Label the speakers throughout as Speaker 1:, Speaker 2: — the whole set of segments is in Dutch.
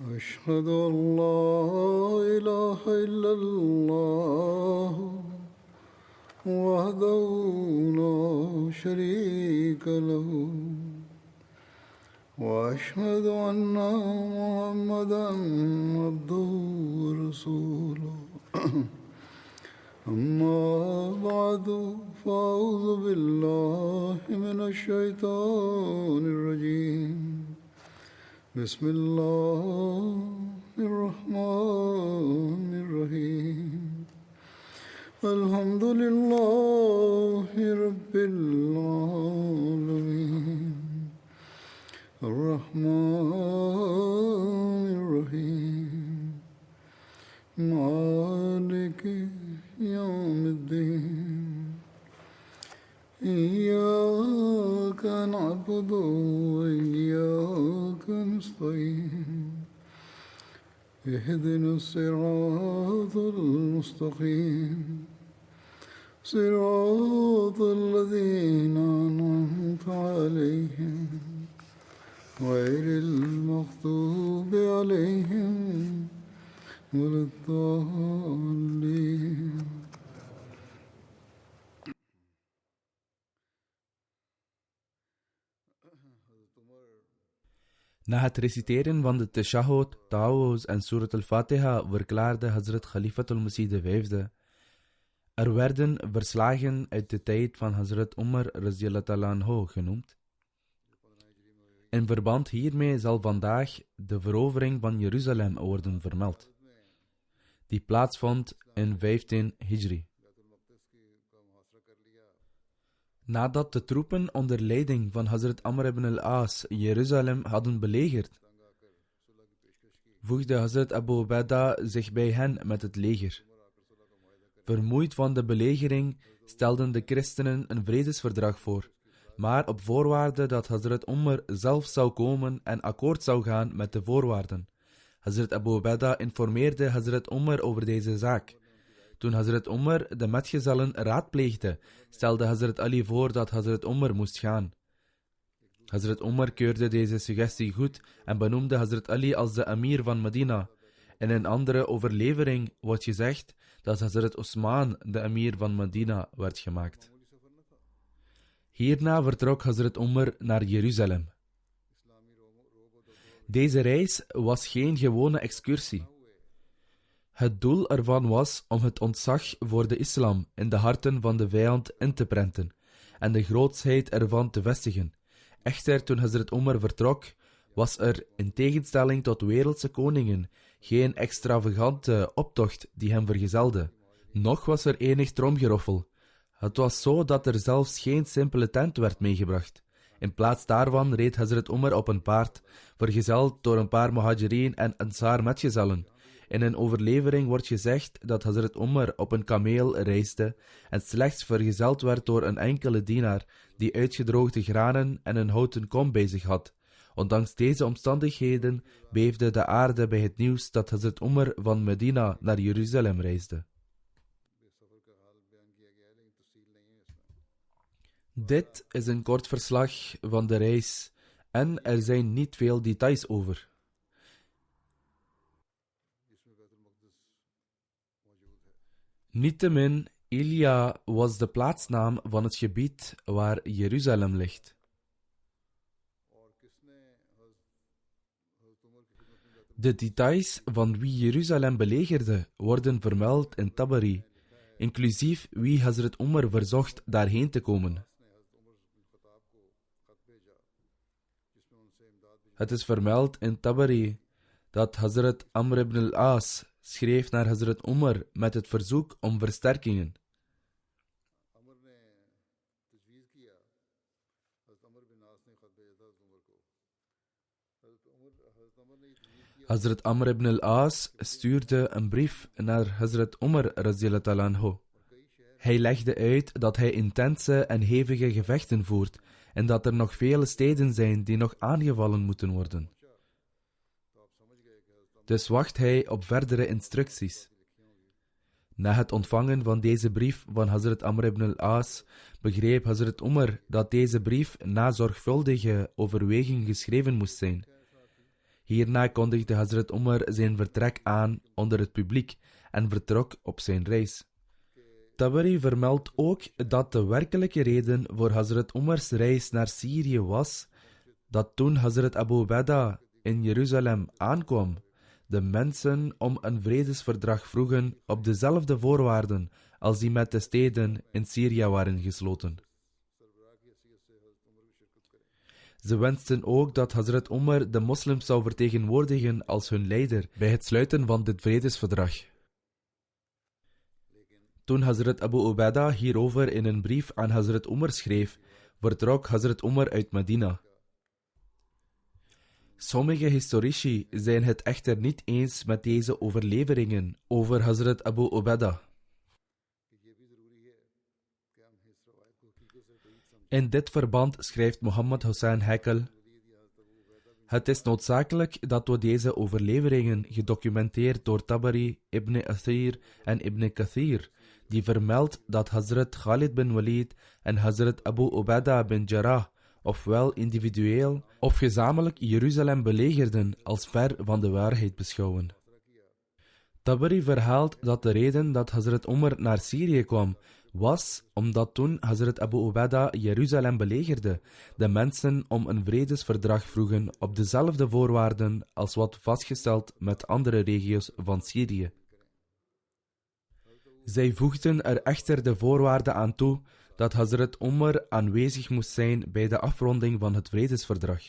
Speaker 1: أشهد أن لا إله إلا الله وحده لا شريك له وأشهد أن محمدا عبده ورسوله أما بعد فأعوذ بالله من الشيطان الرجيم بسم الله الرحمن الرحيم الحمد لله رب العالمين الرحمن الرحيم مالك يوم الدين إياك نعبد وإياك نستعين اهدنا الصراط المستقيم صراط الذين أنعمت عليهم غير المغضوب عليهم ولا الضالين.
Speaker 2: Na het reciteren van de Tashahhud, Ta'awuz en Surat al-Fatiha verklaarde Hazrat Khalifatul Masih V. Er werden verslagen uit de tijd van Hazrat Umar radiyallahu ta'ala anhu genoemd. In verband hiermee zal vandaag de verovering van Jeruzalem worden vermeld, die plaatsvond in 15 Hijri. Nadat de troepen onder leiding van Hazrat Amr ibn al-As Jeruzalem hadden belegerd, voegde Hazrat Abu Ubaidah zich bij hen met het leger. Vermoeid van de belegering stelden de christenen een vredesverdrag voor, maar op voorwaarde dat Hazrat Umar zelf zou komen en akkoord zou gaan met de voorwaarden. Hazrat Abu Ubaidah informeerde Hazrat Umar over deze zaak. Toen Hazrat Umar de metgezellen raadpleegde, stelde Hazrat Ali voor dat Hazrat Umar moest gaan. Hazrat Umar keurde deze suggestie goed en benoemde Hazrat Ali als de emir van Medina. In een andere overlevering wordt gezegd dat Hazrat Osman de emir van Medina werd gemaakt. Hierna vertrok Hazrat Umar naar Jeruzalem. Deze reis was geen gewone excursie. Het doel ervan was om het ontzag voor de islam in de harten van de vijand in te prenten en de grootsheid ervan te vestigen. Echter, toen Hazrat Umar vertrok, was er, in tegenstelling tot wereldse koningen, geen extravagante optocht die hem vergezelde. Noch was er enig tromgeroffel. Het was zo dat er zelfs geen simpele tent werd meegebracht. In plaats daarvan reed Hazrat Umar op een paard, vergezeld door een paar muhajirin en ansar metgezellen. In een overlevering wordt gezegd dat Hazrat Umar op een kameel reisde en slechts vergezeld werd door een enkele dienaar die uitgedroogde granen en een houten kom bij zich had. Ondanks deze omstandigheden beefde de aarde bij het nieuws dat Hazrat Umar van Medina naar Jeruzalem reisde. Dit is een kort verslag van de reis en er zijn niet veel details over. Niettemin, Ilia was de plaatsnaam van het gebied waar Jeruzalem ligt. De details van wie Jeruzalem belegerde worden vermeld in Tabari, inclusief wie Hazrat Umar verzocht daarheen te komen. Het is vermeld in Tabari dat Hazrat Amr ibn al-As schreef naar Hazrat Umar met het verzoek om versterkingen. Hazrat Amr ibn al-As stuurde een brief naar Hazrat Umar radiyallahu ta'ala anhu. Hij legde uit dat hij intense en hevige gevechten voert en dat er nog vele steden zijn die nog aangevallen moeten worden. Dus wacht hij op verdere instructies. Na het ontvangen van deze brief van Hazrat Amr ibn al-As, begreep Hazrat Umar dat deze brief na zorgvuldige overweging geschreven moest zijn. Hierna kondigde Hazrat Umar zijn vertrek aan onder het publiek en vertrok op zijn reis. Tabari vermeldt ook dat de werkelijke reden voor Hazrat Umars reis naar Syrië was dat toen Hazrat Abu Ubaidah in Jeruzalem aankwam, de mensen om een vredesverdrag vroegen op dezelfde voorwaarden als die met de steden in Syrië waren gesloten. Ze wensten ook dat Hazrat Umar de moslims zou vertegenwoordigen als hun leider bij het sluiten van dit vredesverdrag. Toen Hazrat Abu Ubaidah hierover in een brief aan Hazrat Umar schreef, vertrok Hazrat Umar uit Medina. Sommige historici zijn het echter niet eens met deze overleveringen over Hazrat Abu Ubaidah. In dit verband schrijft Mohammed Hussain Hakel: het is noodzakelijk dat we deze overleveringen, gedocumenteerd door Tabari, Ibn Athir en Ibn Kathir, die vermeldt dat Hazrat Khalid bin Walid en Hazrat Abu Ubaidah bin Jarrah ofwel individueel of gezamenlijk Jeruzalem belegerden, als ver van de waarheid beschouwen. Tabari verhaalt dat de reden dat Hazrat Umar naar Syrië kwam, was omdat toen Hazrat Abu Ubaidah Jeruzalem belegerde, de mensen om een vredesverdrag vroegen op dezelfde voorwaarden als wat vastgesteld met andere regio's van Syrië. Zij voegden er echter de voorwaarde aan toe dat Hazrat Umar aanwezig moest zijn bij de afronding van het vredesverdrag.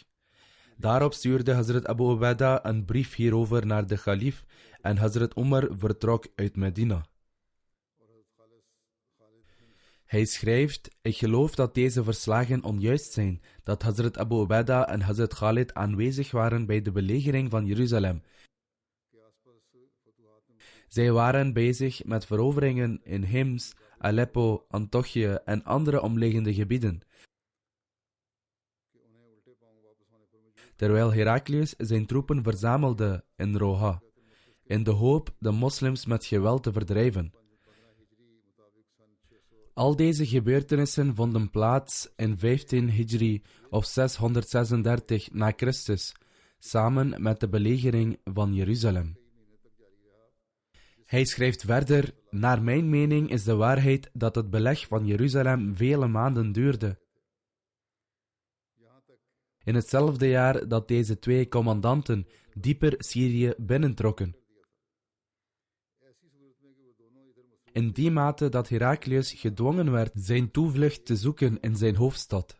Speaker 2: Daarop stuurde Hazrat Abu Ubaidah een brief hierover naar de kalif en Hazrat Umar vertrok uit Medina. Hij schrijft: ik geloof dat deze verslagen onjuist zijn, dat Hazrat Abu Ubaidah en Hazrat Khalid aanwezig waren bij de belegering van Jeruzalem. Zij waren bezig met veroveringen in Hims, Aleppo, Antiochië en andere omliggende gebieden, terwijl Heraklius zijn troepen verzamelde in Roha, in de hoop de moslims met geweld te verdrijven. Al deze gebeurtenissen vonden plaats in 15 Hijri of 636 na Christus, samen met de belegering van Jeruzalem. Hij schrijft verder: naar mijn mening is de waarheid dat het beleg van Jeruzalem vele maanden duurde. In hetzelfde jaar dat deze twee commandanten dieper Syrië binnentrokken. In die mate dat Heraklius gedwongen werd zijn toevlucht te zoeken in zijn hoofdstad.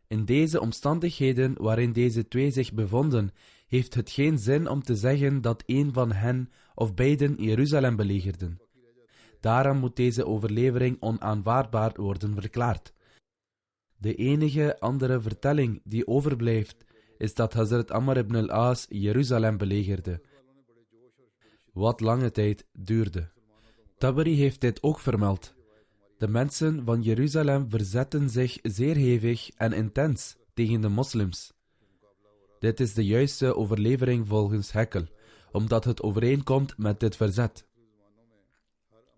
Speaker 2: In deze omstandigheden waarin deze twee zich bevonden, heeft het geen zin om te zeggen dat een van hen of beiden Jeruzalem belegerden. Daarom moet deze overlevering onaanvaardbaar worden verklaard. De enige andere vertelling die overblijft, is dat Hazrat Amr ibn al-As Jeruzalem belegerde, wat lange tijd duurde. Tabari heeft dit ook vermeld. De mensen van Jeruzalem verzetten zich zeer hevig en intens tegen de moslims. Dit is de juiste overlevering volgens Hakel, omdat het overeenkomt met dit verzet.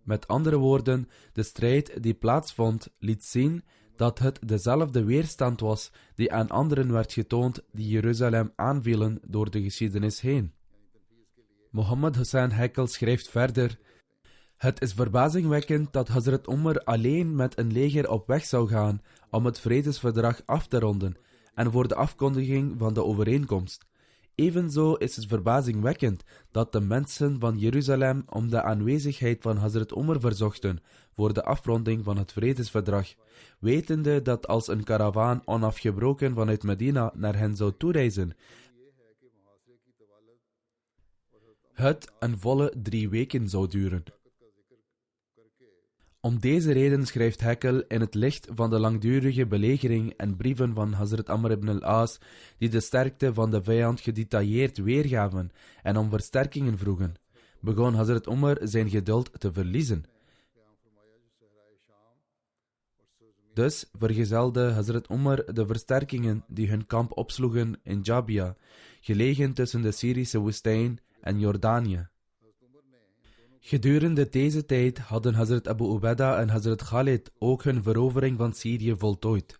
Speaker 2: Met andere woorden, de strijd die plaatsvond liet zien dat het dezelfde weerstand was die aan anderen werd getoond die Jeruzalem aanvielen door de geschiedenis heen. Mohammed Hussain Hakel schrijft verder: het is verbazingwekkend dat Hazrat Umar alleen met een leger op weg zou gaan om het vredesverdrag af te ronden en voor de afkondiging van de overeenkomst. Evenzo is het verbazingwekkend dat de mensen van Jeruzalem om de aanwezigheid van Hazrat Umar verzochten voor de afronding van het vredesverdrag, wetende dat als een karavaan onafgebroken vanuit Medina naar hen zou toereizen, het een volle 3 weken zou duren. Om deze reden schrijft Hakel in het licht van de langdurige belegering en brieven van Hazrat Amr ibn al-As, die de sterkte van de vijand gedetailleerd weergaven en om versterkingen vroegen, begon Hazrat Umar zijn geduld te verliezen. Dus vergezelde Hazrat Umar de versterkingen die hun kamp opsloegen in Jabia, gelegen tussen de Syrische woestijn en Jordanië. Gedurende deze tijd hadden Hazrat Abu Ubaidah en Hazrat Khalid ook hun verovering van Syrië voltooid.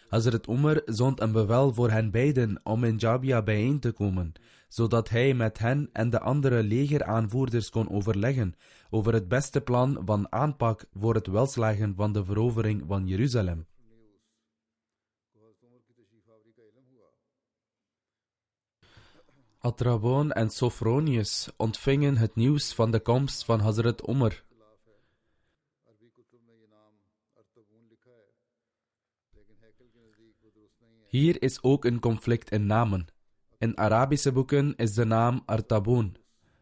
Speaker 2: Hazrat Umar zond een bevel voor hen beiden om in Jabia bijeen te komen, zodat hij met hen en de andere legeraanvoerders kon overleggen over het beste plan van aanpak voor het welslagen van de verovering van Jeruzalem. Atraboon en Sophronius ontvingen het nieuws van de komst van Hazrat Umar. Hier is ook een conflict in namen. In Arabische boeken is de naam Artaboon,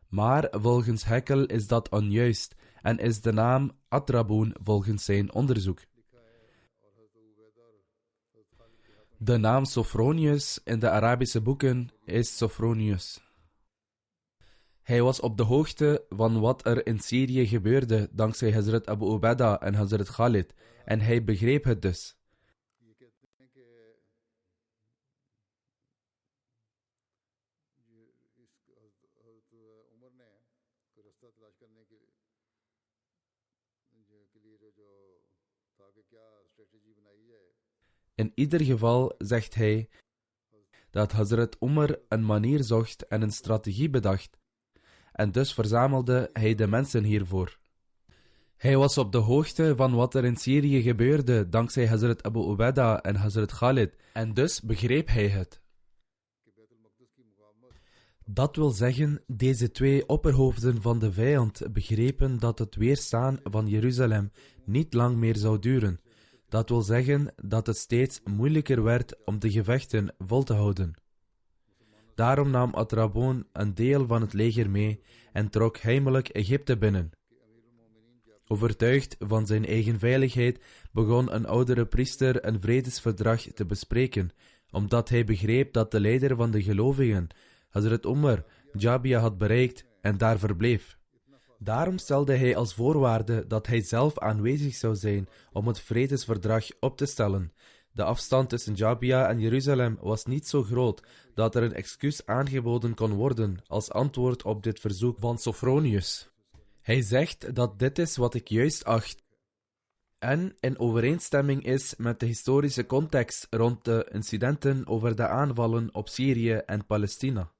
Speaker 2: maar volgens Haeckel is dat onjuist en is de naam Atraboon volgens zijn onderzoek. De naam Sophronius in de Arabische boeken is Sophronius. Hij was op de hoogte van wat er in Syrië gebeurde dankzij Hazrat Abu Ubaidah en Hazrat Khalid en hij begreep het dus. In ieder geval zegt hij dat Hazrat Umar een manier zocht en een strategie bedacht, en dus verzamelde hij de mensen hiervoor. Hij was op de hoogte van wat er in Syrië gebeurde dankzij Hazrat Abu Ubaidah en Hazrat Khalid, en dus begreep hij het. Dat wil zeggen, deze twee opperhoofden van de vijand begrepen dat het weerstaan van Jeruzalem niet lang meer zou duren. Dat wil zeggen dat het steeds moeilijker werd om de gevechten vol te houden. Daarom nam Atraboon een deel van het leger mee en trok heimelijk Egypte binnen. Overtuigd van zijn eigen veiligheid begon een oudere priester een vredesverdrag te bespreken, omdat hij begreep dat de leider van de gelovigen, Hazrat Umar, Jabia had bereikt en daar verbleef. Daarom stelde hij als voorwaarde dat hij zelf aanwezig zou zijn om het vredesverdrag op te stellen. De afstand tussen Jabia en Jeruzalem was niet zo groot dat er een excuus aangeboden kon worden als antwoord op dit verzoek van Sophronius. Hij zegt dat dit is wat ik juist acht en in overeenstemming is met de historische context rond de incidenten over de aanvallen op Syrië en Palestina.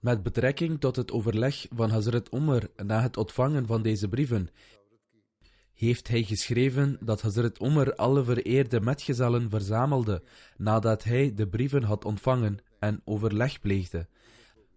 Speaker 2: Met betrekking tot het overleg van Hazrat Umar na het ontvangen van deze brieven, heeft hij geschreven dat Hazrat Umar alle vereerde metgezellen verzamelde nadat hij de brieven had ontvangen en overleg pleegde.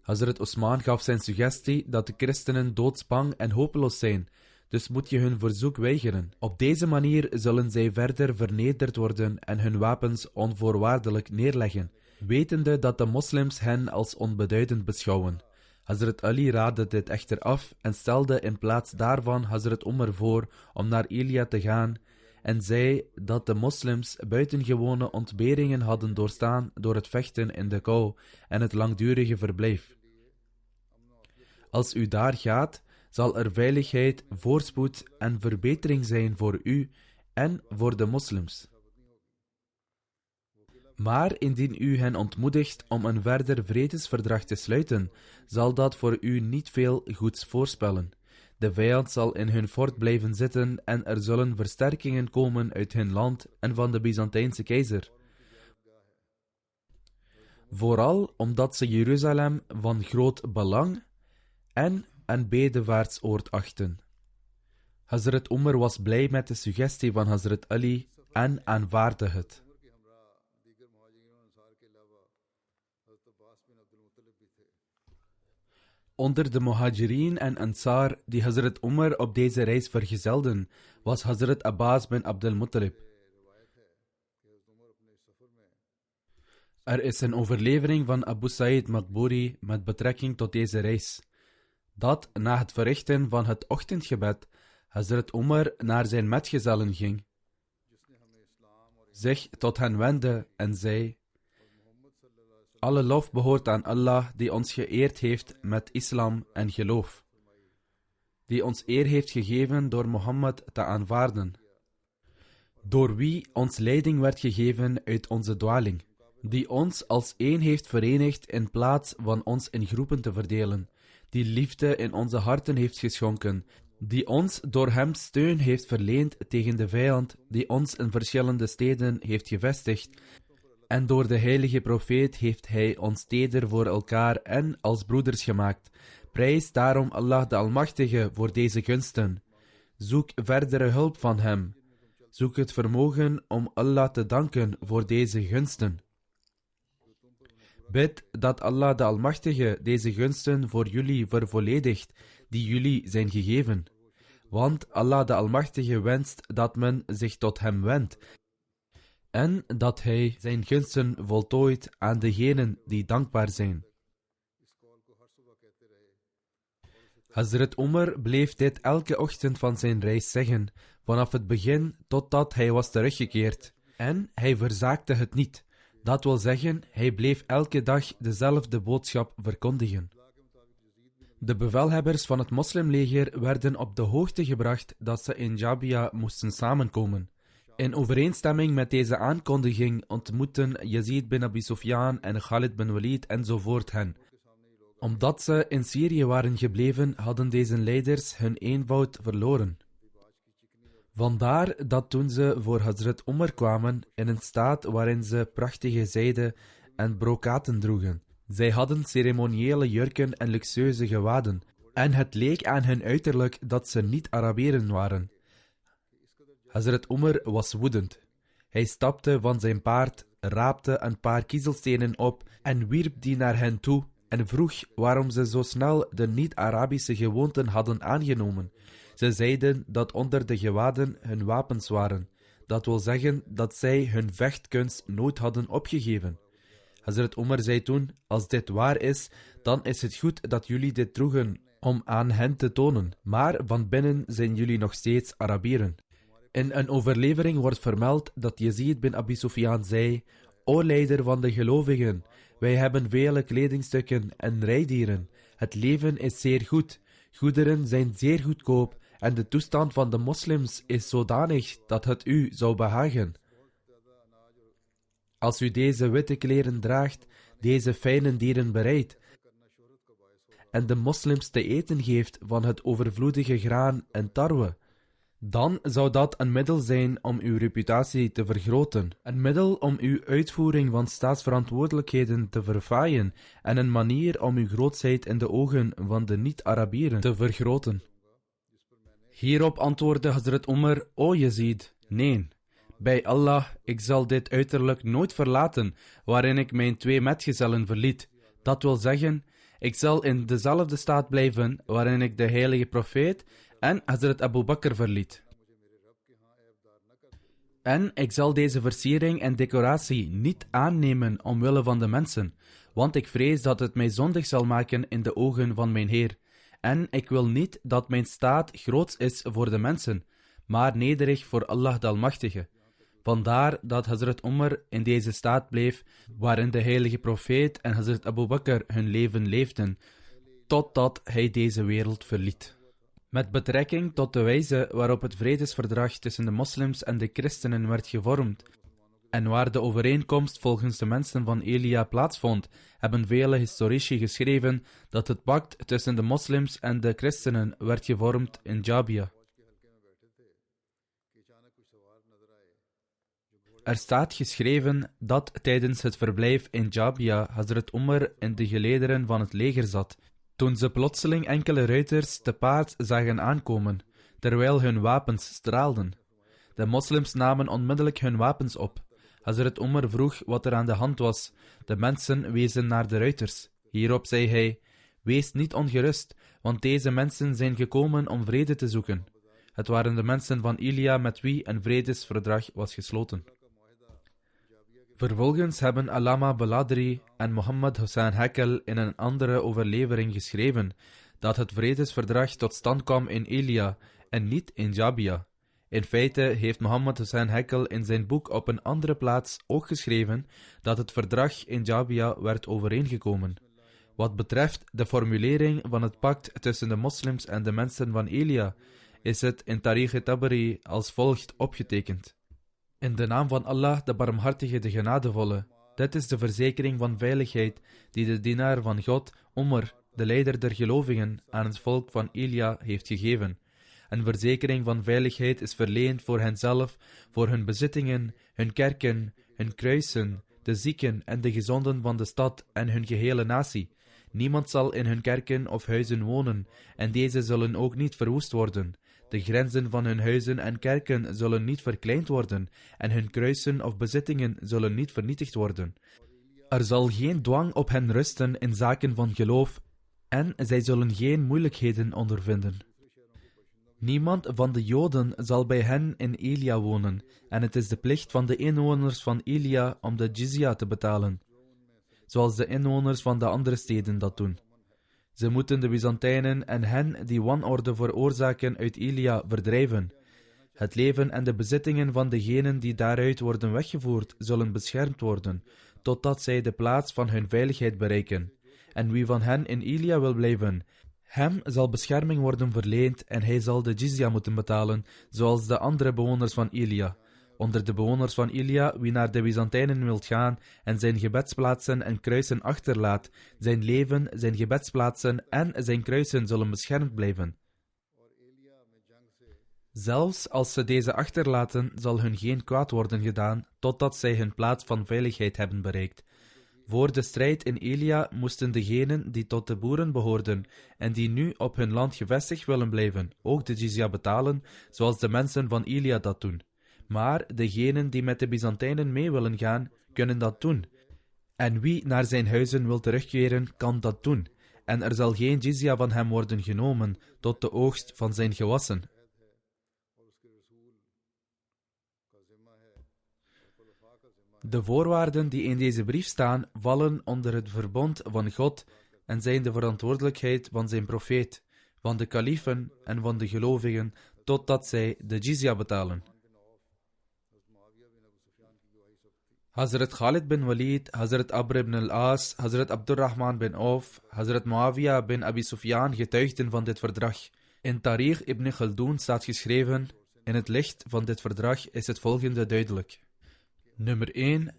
Speaker 2: Hazrat Osman gaf zijn suggestie dat de christenen doodsbang en hopeloos zijn, dus moet je hun verzoek weigeren. Op deze manier zullen zij verder vernederd worden en hun wapens onvoorwaardelijk neerleggen, wetende dat de moslims hen als onbeduidend beschouwen. Hazrat Ali raadde dit echter af en stelde in plaats daarvan Hazrat Umar voor om naar Ilia te gaan en zei dat de moslims buitengewone ontberingen hadden doorstaan door het vechten in de kou en het langdurige verblijf. Als u daar gaat, zal er veiligheid, voorspoed en verbetering zijn voor u en voor de moslims. Maar indien u hen ontmoedigt om een verder vredesverdrag te sluiten, zal dat voor u niet veel goeds voorspellen. De vijand zal in hun fort blijven zitten en er zullen versterkingen komen uit hun land en van de Byzantijnse keizer. Vooral omdat ze Jeruzalem van groot belang en een bedevaartsoord achten. Hazrat Umar was blij met de suggestie van Hazrat Ali en aanvaardde het. Onder de Muhajirin en Ansar die Hazrat Umar op deze reis vergezelden, was Hazrat Abbas bin Abdul Muttalib. Er is een overlevering van Abu Sa'id Maqburi met betrekking tot deze reis, dat na het verrichten van het ochtendgebed Hazrat Umar naar zijn metgezellen ging, zich tot hen wendde en zei: alle lof behoort aan Allah die ons geëerd heeft met islam en geloof, die ons eer heeft gegeven door Mohammed te aanvaarden, door wie ons leiding werd gegeven uit onze dwaling, die ons als één heeft verenigd in plaats van ons in groepen te verdelen, die liefde in onze harten heeft geschonken, die ons door hem steun heeft verleend tegen de vijand die ons in verschillende steden heeft gevestigd, en door de heilige profeet heeft hij ons teder voor elkaar en als broeders gemaakt. Prijs daarom Allah de Almachtige voor deze gunsten. Zoek verdere hulp van hem. Zoek het vermogen om Allah te danken voor deze gunsten. Bid dat Allah de Almachtige deze gunsten voor jullie vervolledigt, die jullie zijn gegeven. Want Allah de Almachtige wenst dat men zich tot hem wendt, en dat hij zijn gunsten voltooit aan degenen die dankbaar zijn. Hazrat Umar bleef dit elke ochtend van zijn reis zeggen, vanaf het begin totdat hij was teruggekeerd. En hij verzaakte het niet. Dat wil zeggen, hij bleef elke dag dezelfde boodschap verkondigen. De bevelhebbers van het moslimleger werden op de hoogte gebracht dat ze in Jabia moesten samenkomen. In overeenstemming met deze aankondiging ontmoetten Yazid bin Abi Sufyan en Khalid bin Walid enzovoort hen. Omdat ze in Syrië waren gebleven, hadden deze leiders hun eenvoud verloren. Vandaar dat toen ze voor Hazrat Umar kwamen, in een staat waarin ze prachtige zijde en brokaten droegen. Zij hadden ceremoniële jurken en luxueuze gewaden, en het leek aan hun uiterlijk dat ze niet Arabieren waren. Hazrat Umar was woedend. Hij stapte van zijn paard, raapte een paar kiezelstenen op en wierp die naar hen toe en vroeg waarom ze zo snel de niet-Arabische gewoonten hadden aangenomen. Ze zeiden dat onder de gewaden hun wapens waren. Dat wil zeggen dat zij hun vechtkunst nooit hadden opgegeven. Hazrat Umar zei toen, als dit waar is, dan is het goed dat jullie dit droegen, om aan hen te tonen. Maar van binnen zijn jullie nog steeds Arabieren. In een overlevering wordt vermeld dat Yazid bin Abi Sufyan zei, O leider van de gelovigen, wij hebben vele kledingstukken en rijdieren. Het leven is zeer goed, goederen zijn zeer goedkoop en de toestand van de moslims is zodanig dat het u zou behagen. Als u deze witte kleren draagt, deze fijne dieren bereidt, en de moslims te eten geeft van het overvloedige graan en tarwe, dan zou dat een middel zijn om uw reputatie te vergroten, een middel om uw uitvoering van staatsverantwoordelijkheden te verfraaien en een manier om uw grootsheid in de ogen van de niet-Arabieren te vergroten. Hierop antwoordde Hazrat Umar, O Yazid, nee, bij Allah, ik zal dit uiterlijk nooit verlaten, waarin ik mijn 2 metgezellen verliet. Dat wil zeggen, ik zal in dezelfde staat blijven, waarin ik de heilige profeet en Hazrat Abu Bakr verliet. En ik zal deze versiering en decoratie niet aannemen omwille van de mensen, want ik vrees dat het mij zondig zal maken in de ogen van mijn Heer. En ik wil niet dat mijn staat groots is voor de mensen, maar nederig voor Allah de Almachtige. Vandaar dat Hazrat Umar in deze staat bleef, waarin de heilige profeet en Hazrat Abu Bakr hun leven leefden, totdat hij deze wereld verliet. Met betrekking tot de wijze waarop het vredesverdrag tussen de moslims en de christenen werd gevormd, en waar de overeenkomst volgens de mensen van Elia plaatsvond, hebben vele historici geschreven dat het pact tussen de moslims en de christenen werd gevormd in Jabia. Er staat geschreven dat tijdens het verblijf in Jabia Hazrat Umar in de gelederen van het leger zat, toen ze plotseling enkele ruiters te paard zagen aankomen, terwijl hun wapens straalden. De moslims namen onmiddellijk hun wapens op. Hazrat Umar vroeg wat er aan de hand was. De mensen wezen naar de ruiters. Hierop zei hij, wees niet ongerust, want deze mensen zijn gekomen om vrede te zoeken. Het waren de mensen van Elia met wie een vredesverdrag was gesloten. Vervolgens hebben Allama Baladri en Mohammed Hussain Hakel in een andere overlevering geschreven dat het vredesverdrag tot stand kwam in Elia en niet in Jabia. In feite heeft Mohammed Hussain Hakel in zijn boek op een andere plaats ook geschreven dat het verdrag in Jabia werd overeengekomen. Wat betreft de formulering van het pact tussen de moslims en de mensen van Elia, is het in Tarikh Tabari als volgt opgetekend. In de naam van Allah, de barmhartige, de genadevolle. Dit is de verzekering van veiligheid die de dienaar van God, Umar, de leider der gelovigen, aan het volk van Elia heeft gegeven. Een verzekering van veiligheid is verleend voor henzelf, voor hun bezittingen, hun kerken, hun kruisen, de zieken en de gezonden van de stad en hun gehele natie. Niemand zal in hun kerken of huizen wonen, en deze zullen ook niet verwoest worden. De grenzen van hun huizen en kerken zullen niet verkleind worden, en hun kruisen of bezittingen zullen niet vernietigd worden. Er zal geen dwang op hen rusten in zaken van geloof, en zij zullen geen moeilijkheden ondervinden. Niemand van de Joden zal bij hen in Elia wonen, en het is de plicht van de inwoners van Elia om de jizya te betalen, zoals de inwoners van de andere steden dat doen. Ze moeten de Byzantijnen en hen die wanorde veroorzaken uit Elia verdrijven. Het leven en de bezittingen van degenen die daaruit worden weggevoerd, zullen beschermd worden, totdat zij de plaats van hun veiligheid bereiken. En wie van hen in Elia wil blijven, hem zal bescherming worden verleend en hij zal de jizya moeten betalen, zoals de andere bewoners van Elia. Onder de bewoners van Elia, wie naar de Byzantijnen wilt gaan en zijn gebedsplaatsen en kruisen achterlaat, zijn leven, zijn gebedsplaatsen en zijn kruisen zullen beschermd blijven. Zelfs als ze deze achterlaten, zal hun geen kwaad worden gedaan, totdat zij hun plaats van veiligheid hebben bereikt. Voor de strijd in Elia moesten degenen die tot de boeren behoorden en die nu op hun land gevestigd willen blijven, ook de jizya betalen, zoals de mensen van Elia dat doen. Maar degenen die met de Byzantijnen mee willen gaan, kunnen dat doen. En wie naar zijn huizen wil terugkeren, kan dat doen. En er zal geen jizya van hem worden genomen, tot de oogst van zijn gewassen. De voorwaarden die in deze brief staan, vallen onder het verbond van God en zijn de verantwoordelijkheid van zijn profeet, van de kalifen en van de gelovigen, totdat zij de jizya betalen. Hazrat Khalid bin Walid, Hazrat Amr ibn al-As, Hazrat Abdurrahman bin Auf, Hazrat Muawiyah bin Abi Sufyan getuigden van dit verdrag. In Tarikh ibn Khaldun staat geschreven, in het licht van dit verdrag is het volgende duidelijk. Nummer 1.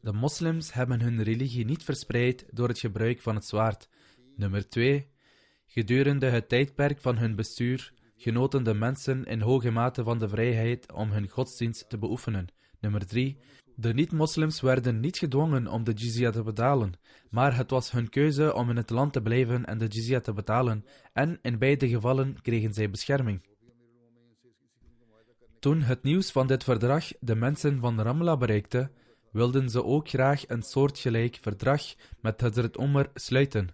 Speaker 2: De moslims hebben hun religie niet verspreid door het gebruik van het zwaard. Nummer 2. Gedurende het tijdperk van hun bestuur genoten de mensen in hoge mate van de vrijheid om hun godsdienst te beoefenen. Nummer 3. De niet-moslims werden niet gedwongen om de jizya te betalen, maar het was hun keuze om in het land te blijven en de jizya te betalen, en in beide gevallen kregen zij bescherming. Toen het nieuws van dit verdrag de mensen van Ramla bereikte, wilden ze ook graag een soortgelijk verdrag met Hazrat Umar sluiten.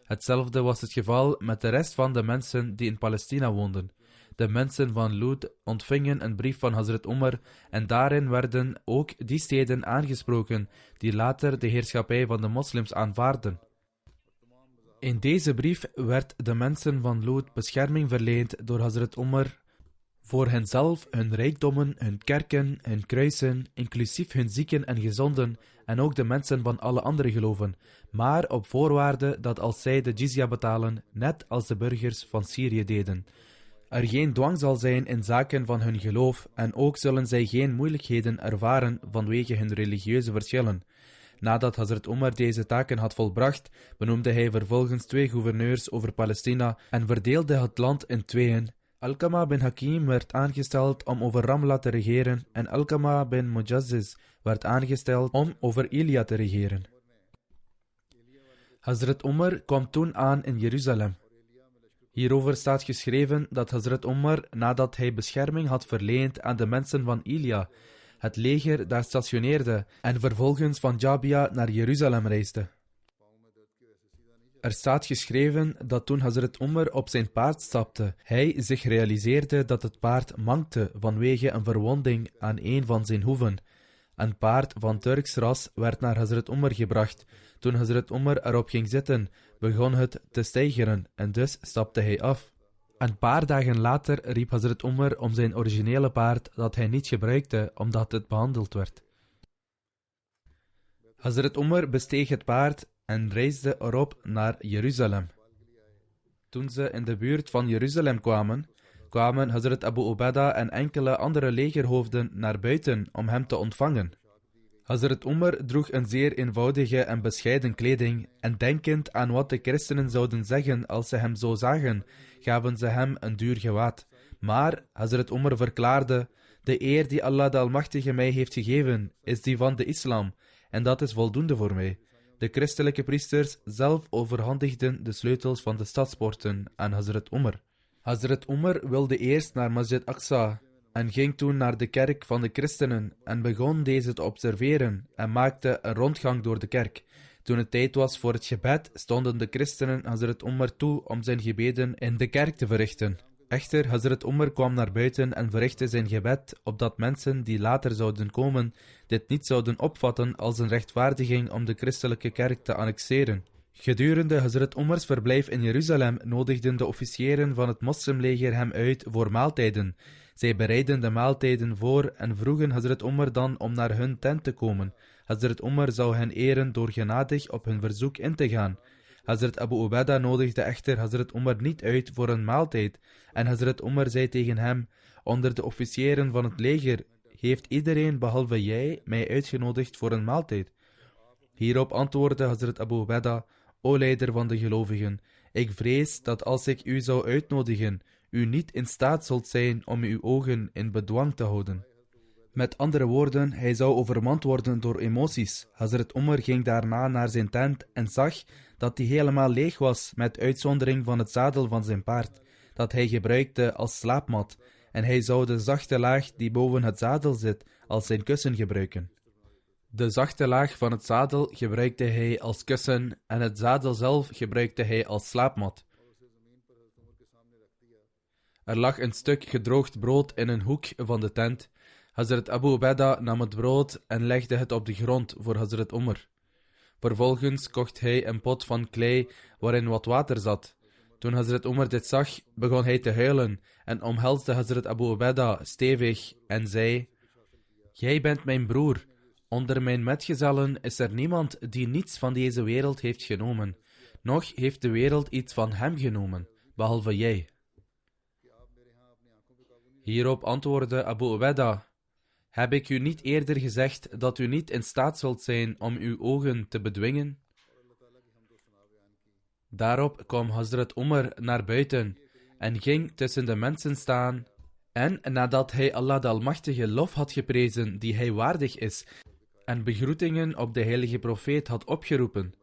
Speaker 2: Hetzelfde was het geval met de rest van de mensen die in Palestina woonden. De mensen van Lud ontvingen een brief van Hazrat Umar en daarin werden ook die steden aangesproken die later de heerschappij van de moslims aanvaarden. In deze brief werd de mensen van Lud bescherming verleend door Hazrat Umar voor henzelf, hun rijkdommen, hun kerken, hun kruisen, inclusief hun zieken en gezonden, en ook de mensen van alle andere geloven, maar op voorwaarde dat als zij de jizya betalen, net als de burgers van Syrië deden, er geen dwang zal zijn in zaken van hun geloof, en ook zullen zij geen moeilijkheden ervaren vanwege hun religieuze verschillen. Nadat Hazrat Umar deze taken had volbracht, benoemde hij vervolgens 2 gouverneurs over Palestina en verdeelde het land in 2. Alqama bin Hakim werd aangesteld om over Ramla te regeren en Alqama bin Mujazziz werd aangesteld om over Elia te regeren. Hazrat Umar kwam toen aan in Jeruzalem. Hierover staat geschreven dat Hazrat Umar, nadat hij bescherming had verleend aan de mensen van Elia, het leger daar stationeerde en vervolgens van Jabia naar Jeruzalem reisde. Er staat geschreven dat toen Hazrat Umar op zijn paard stapte, hij zich realiseerde dat het paard mankte vanwege een verwonding aan een van zijn hoeven. Een paard van Turks ras werd naar Hazrat Umar gebracht. Toen Hazrat Umar erop ging zitten, begon het te steigeren en dus stapte hij af. Een paar dagen later riep Hazrat Umar om zijn originele paard dat hij niet gebruikte omdat het behandeld werd. Hazrat Umar besteeg het paard en reisde erop naar Jeruzalem. Toen ze in de buurt van Jeruzalem kwamen Hazrat Abu Ubaidah en enkele andere legerhoofden naar buiten om hem te ontvangen. Hazrat Umar droeg een zeer eenvoudige en bescheiden kleding en denkend aan wat de christenen zouden zeggen als ze hem zo zagen, gaven ze hem een duur gewaad. Maar Hazrat Umar verklaarde: de eer die Allah de Almachtige mij heeft gegeven, is die van de islam, en dat is voldoende voor mij. De christelijke priesters zelf overhandigden de sleutels van de stadspoorten aan Hazrat Umar. Hazrat Umar wilde eerst naar Masjid Aqsa en ging toen naar de kerk van de christenen en begon deze te observeren en maakte een rondgang door de kerk. Toen het tijd was voor het gebed, stonden de christenen Hazrat Umar toe om zijn gebeden in de kerk te verrichten. Echter, Hazrat Umar kwam naar buiten en verrichtte zijn gebed, opdat mensen die later zouden komen, dit niet zouden opvatten als een rechtvaardiging om de christelijke kerk te annexeren. Gedurende Hazrat Umars verblijf in Jeruzalem nodigden de officieren van het moslimleger hem uit voor maaltijden. Zij bereidden de maaltijden voor en vroegen Hazrat Umar dan om naar hun tent te komen. Hazrat Umar zou hen eren door genadig op hun verzoek in te gaan. Hazrat Abu Ubaidah nodigde echter Hazrat Umar niet uit voor een maaltijd en Hazrat Umar zei tegen hem: onder de officieren van het leger heeft iedereen behalve jij mij uitgenodigd voor een maaltijd. Hierop antwoordde Hazrat Abu Ubaidah: o leider van de gelovigen, ik vrees dat als ik u zou uitnodigen, u niet in staat zult zijn om uw ogen in bedwang te houden. Met andere woorden, hij zou overmand worden door emoties. Hazrat Umar ging daarna naar zijn tent en zag dat die helemaal leeg was, met uitzondering van het zadel van zijn paard, dat hij gebruikte als slaapmat, en hij zou de zachte laag die boven het zadel zit, als zijn kussen gebruiken. De zachte laag van het zadel gebruikte hij als kussen en het zadel zelf gebruikte hij als slaapmat. Er lag een stuk gedroogd brood in een hoek van de tent. Hazrat Abu Ubaidah nam het brood en legde het op de grond voor Hazrat Umar. Vervolgens kocht hij een pot van klei waarin wat water zat. Toen Hazrat Umar dit zag, begon hij te huilen en omhelsde Hazrat Abu Ubaidah stevig en zei: jij bent mijn broer. Onder mijn metgezellen is er niemand die niets van deze wereld heeft genomen, noch heeft de wereld iets van hem genomen, behalve jij. Hierop antwoordde Abu Ubaidah: heb ik u niet eerder gezegd dat u niet in staat zult zijn om uw ogen te bedwingen? Daarop kwam Hazrat Umar naar buiten en ging tussen de mensen staan, en nadat hij Allah de Almachtige lof had geprezen die hij waardig is en begroetingen op de heilige profeet had opgeroepen,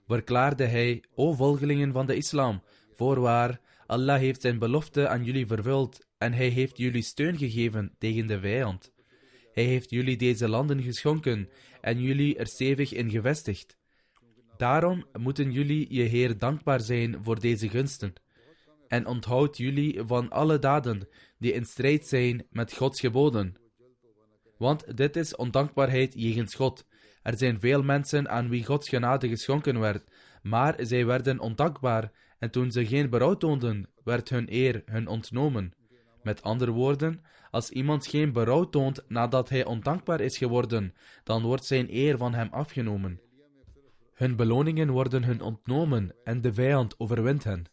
Speaker 2: verklaarde hij: o volgelingen van de islam, voorwaar, Allah heeft zijn belofte aan jullie vervuld en hij heeft jullie steun gegeven tegen de vijand. Hij heeft jullie deze landen geschonken en jullie er stevig in gevestigd. Daarom moeten jullie je Heer dankbaar zijn voor deze gunsten. En onthoud jullie van alle daden die in strijd zijn met Gods geboden. Want dit is ondankbaarheid jegens God. Er zijn veel mensen aan wie Gods genade geschonken werd, maar zij werden ondankbaar en toen ze geen berouw toonden, werd hun eer hun ontnomen. Met andere woorden, als iemand geen berouw toont nadat hij ondankbaar is geworden, dan wordt zijn eer van hem afgenomen. Hun beloningen worden hun ontnomen en de vijand overwint hen.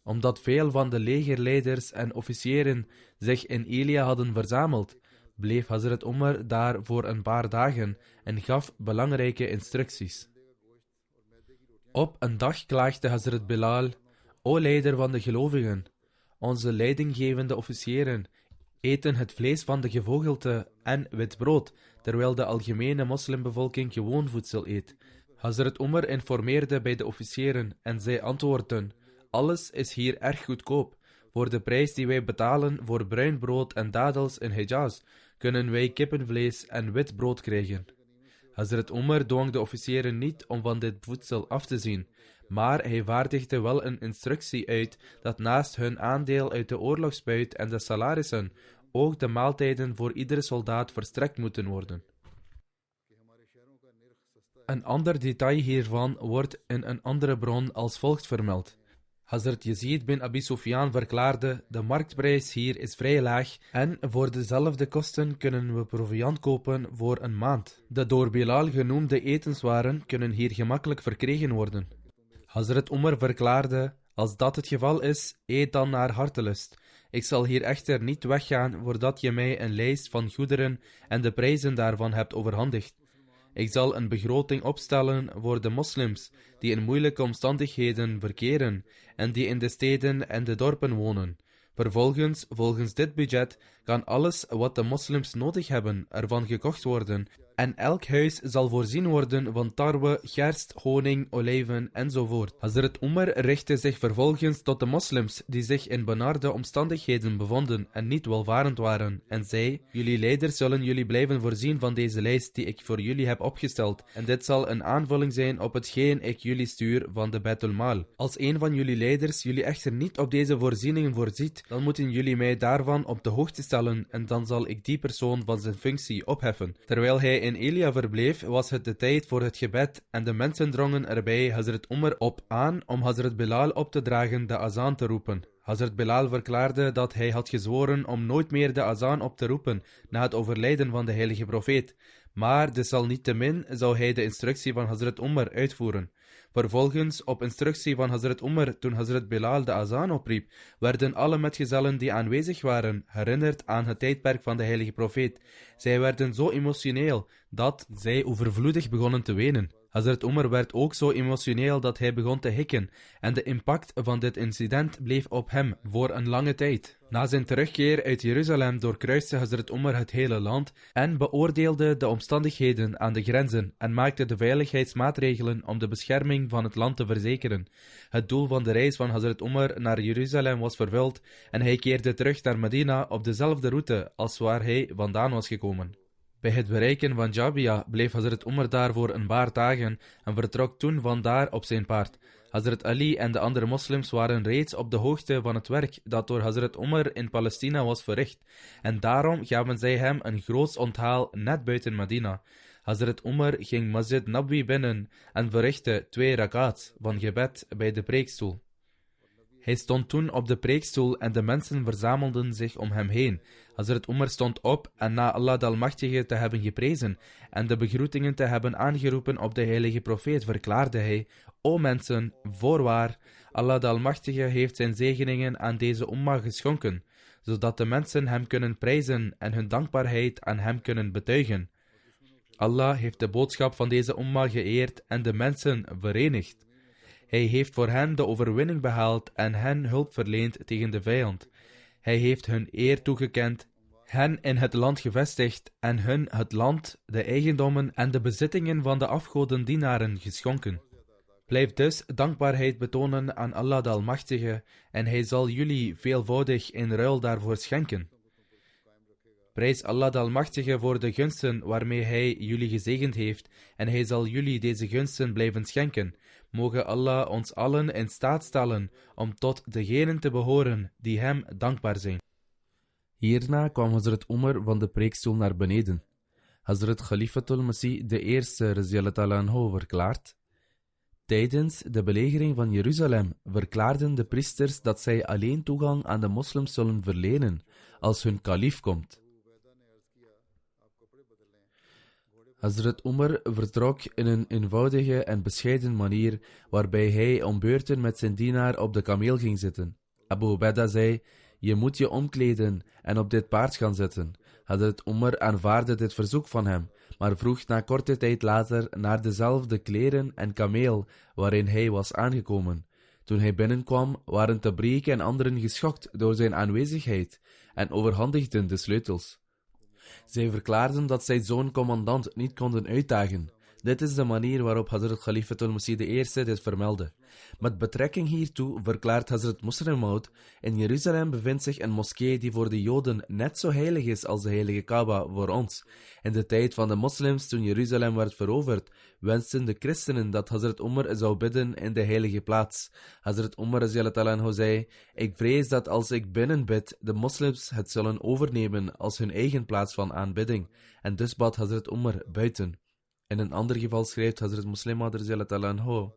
Speaker 2: Omdat veel van de legerleiders en officieren zich in Elia hadden verzameld, bleef Hazrat Umar daar voor een paar dagen en gaf belangrijke instructies. Op een dag klaagde Hazrat Bilal: o leider van de gelovigen, onze leidinggevende officieren eten het vlees van de gevogelte en wit brood, terwijl de algemene moslimbevolking gewoon voedsel eet. Hazrat Umar informeerde bij de officieren en zij antwoordden: alles is hier erg goedkoop. Voor de prijs die wij betalen voor bruin brood en dadels in Hijaz, kunnen wij kippenvlees en wit brood krijgen. Hazrat Umar dwong de officieren niet om van dit voedsel af te zien, maar hij vaardigde wel een instructie uit dat naast hun aandeel uit de oorlogsbuit en de salarissen ook de maaltijden voor iedere soldaat verstrekt moeten worden. Een ander detail hiervan wordt in een andere bron als volgt vermeld. Hazrat Yazid bin Abi Sufyan verklaarde: de marktprijs hier is vrij laag en voor dezelfde kosten kunnen we proviand kopen voor een maand. De door Bilal genoemde etenswaren kunnen hier gemakkelijk verkregen worden. Hazrat Umar verklaarde: als dat het geval is, eet dan naar hartelust. Ik zal hier echter niet weggaan voordat je mij een lijst van goederen en de prijzen daarvan hebt overhandigd. Ik zal een begroting opstellen voor de moslims die in moeilijke omstandigheden verkeren en die in de steden en de dorpen wonen. Vervolgens, volgens dit budget, kan alles wat de moslims nodig hebben ervan gekocht worden en elk huis zal voorzien worden van tarwe, gerst, honing, olijven enzovoort. Hazrat Umar richtte zich vervolgens tot de moslims die zich in benarde omstandigheden bevonden en niet welvarend waren en zei: jullie leiders zullen jullie blijven voorzien van deze lijst die ik voor jullie heb opgesteld en dit zal een aanvulling zijn op hetgeen ik jullie stuur van de Baitul Maal. Als een van jullie leiders jullie echter niet op deze voorzieningen voorziet, dan moeten jullie mij daarvan op de hoogte stellen en dan zal ik die persoon van zijn functie opheffen. Terwijl hij in Elia verbleef, was het de tijd voor het gebed en de mensen drongen erbij Hazrat Umar op aan om Hazrat Bilal op te dragen de azaan te roepen. Hazrat Bilal verklaarde dat hij had gezworen om nooit meer de azaan op te roepen na het overlijden van de heilige profeet. Maar desalniettemin zou hij de instructie van Hazrat Umar uitvoeren. Vervolgens, op instructie van Hazrat Umar, toen Hazrat Bilal de azaan opriep, werden alle metgezellen die aanwezig waren herinnerd aan het tijdperk van de heilige profeet. Zij werden zo emotioneel dat zij overvloedig begonnen te wenen. Hazrat Umar werd ook zo emotioneel dat hij begon te hikken en de impact van dit incident bleef op hem voor een lange tijd. Na zijn terugkeer uit Jeruzalem doorkruiste Hazrat Umar het hele land en beoordeelde de omstandigheden aan de grenzen en maakte de veiligheidsmaatregelen om de bescherming van het land te verzekeren. Het doel van de reis van Hazrat Umar naar Jeruzalem was vervuld en hij keerde terug naar Medina op dezelfde route als waar hij vandaan was gekomen. Bij het bereiken van Jabia bleef Hazrat Umar daar voor een paar dagen en vertrok toen vandaar op zijn paard. Hazrat Ali en de andere moslims waren reeds op de hoogte van het werk dat door Hazrat Umar in Palestina was verricht en daarom gaven zij hem een groots onthaal net buiten Medina. Hazrat Umar ging Masjid Nabwi binnen en verrichtte 2 rakats van gebed bij de preekstoel. Hij stond toen op de preekstoel en de mensen verzamelden zich om hem heen. Hazrat Umar stond op en na Allah de Almachtige te hebben geprezen en de begroetingen te hebben aangeroepen op de heilige profeet, verklaarde hij: O mensen, voorwaar, Allah de Almachtige heeft zijn zegeningen aan deze umma geschonken, zodat de mensen hem kunnen prijzen en hun dankbaarheid aan hem kunnen betuigen. Allah heeft de boodschap van deze umma geëerd en de mensen verenigd. Hij heeft voor hen de overwinning behaald en hen hulp verleend tegen de vijand. Hij heeft hun eer toegekend, hen in het land gevestigd en hun het land, de eigendommen en de bezittingen van de afgodendienaren geschonken. Blijf dus dankbaarheid betonen aan Allah de Almachtige en hij zal jullie veelvoudig in ruil daarvoor schenken. Prijs Allah de Almachtige voor de gunsten waarmee hij jullie gezegend heeft en hij zal jullie deze gunsten blijven schenken. Mogen Allah ons allen in staat stellen om tot degenen te behoren die hem dankbaar zijn. Hierna kwam Hazrat Umar van de preekstoel naar beneden. Hazrat Khalifatul Masih de eerste radiyallahu anhu verklaart: tijdens de belegering van Jeruzalem verklaarden de priesters dat zij alleen toegang aan de moslims zullen verlenen als hun kalif komt. Hazrat Umar vertrok in een eenvoudige en bescheiden manier, waarbij hij om beurten met zijn dienaar op de kameel ging zitten. Abu Ubaidah zei: je moet je omkleden en op dit paard gaan zitten. Hazrat Umar aanvaardde dit verzoek van hem, maar vroeg na korte tijd later naar dezelfde kleren en kameel waarin hij was aangekomen. Toen hij binnenkwam, waren Tabriq en anderen geschokt door zijn aanwezigheid en overhandigden de sleutels. Zij verklaarden dat zij zo'n commandant niet konden uitdagen. Dit is de manier waarop Hazrat Khalifatul Masih I dit vermeldde. Met betrekking hiertoe verklaart Hazrat Muslim Maud: in Jeruzalem bevindt zich een moskee die voor de Joden net zo heilig is als de heilige Kaaba voor ons. In de tijd van de moslims, toen Jeruzalem werd veroverd, wensten de christenen dat Hazrat Umar zou bidden in de heilige plaats. Hazrat Umar radiyallahu anhu zei: ik vrees dat als ik binnen bid, de moslims het zullen overnemen als hun eigen plaats van aanbidding. En dus bad Hazrat Umar buiten. In een ander geval schrijft Hazrat Muslim Maud radiyallahu anhu: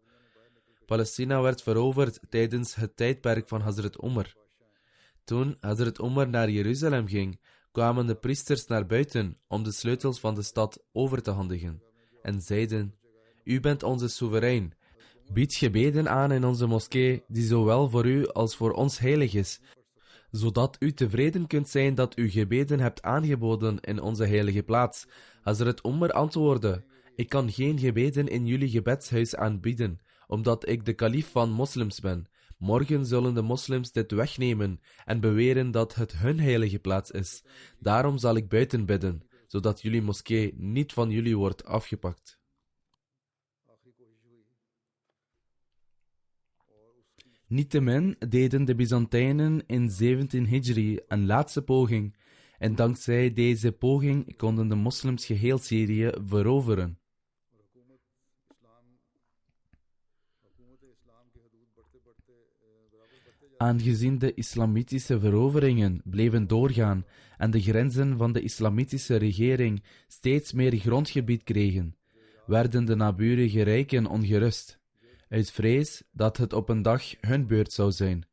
Speaker 2: Palestina werd veroverd tijdens het tijdperk van Hazrat Umar. Toen Hazrat Umar naar Jeruzalem ging, kwamen de priesters naar buiten om de sleutels van de stad over te handigen en zeiden: u bent onze soeverein. Bied gebeden aan in onze moskee, die zowel voor u als voor ons heilig is, zodat u tevreden kunt zijn dat u gebeden hebt aangeboden in onze heilige plaats. Hazrat Umar antwoordde: ik kan geen gebeden in jullie gebedshuis aanbieden, omdat ik de kalif van moslims ben. Morgen zullen de moslims dit wegnemen en beweren dat het hun heilige plaats is. Daarom zal ik buiten bidden, zodat jullie moskee niet van jullie wordt afgepakt. Niettemin deden de Byzantijnen in 17 Hijri een laatste poging, en dankzij deze poging konden de moslims geheel Syrië veroveren. Aangezien de islamitische veroveringen bleven doorgaan en de grenzen van de islamitische regering steeds meer grondgebied kregen, werden de naburige rijken ongerust, uit vrees dat het op een dag hun beurt zou zijn.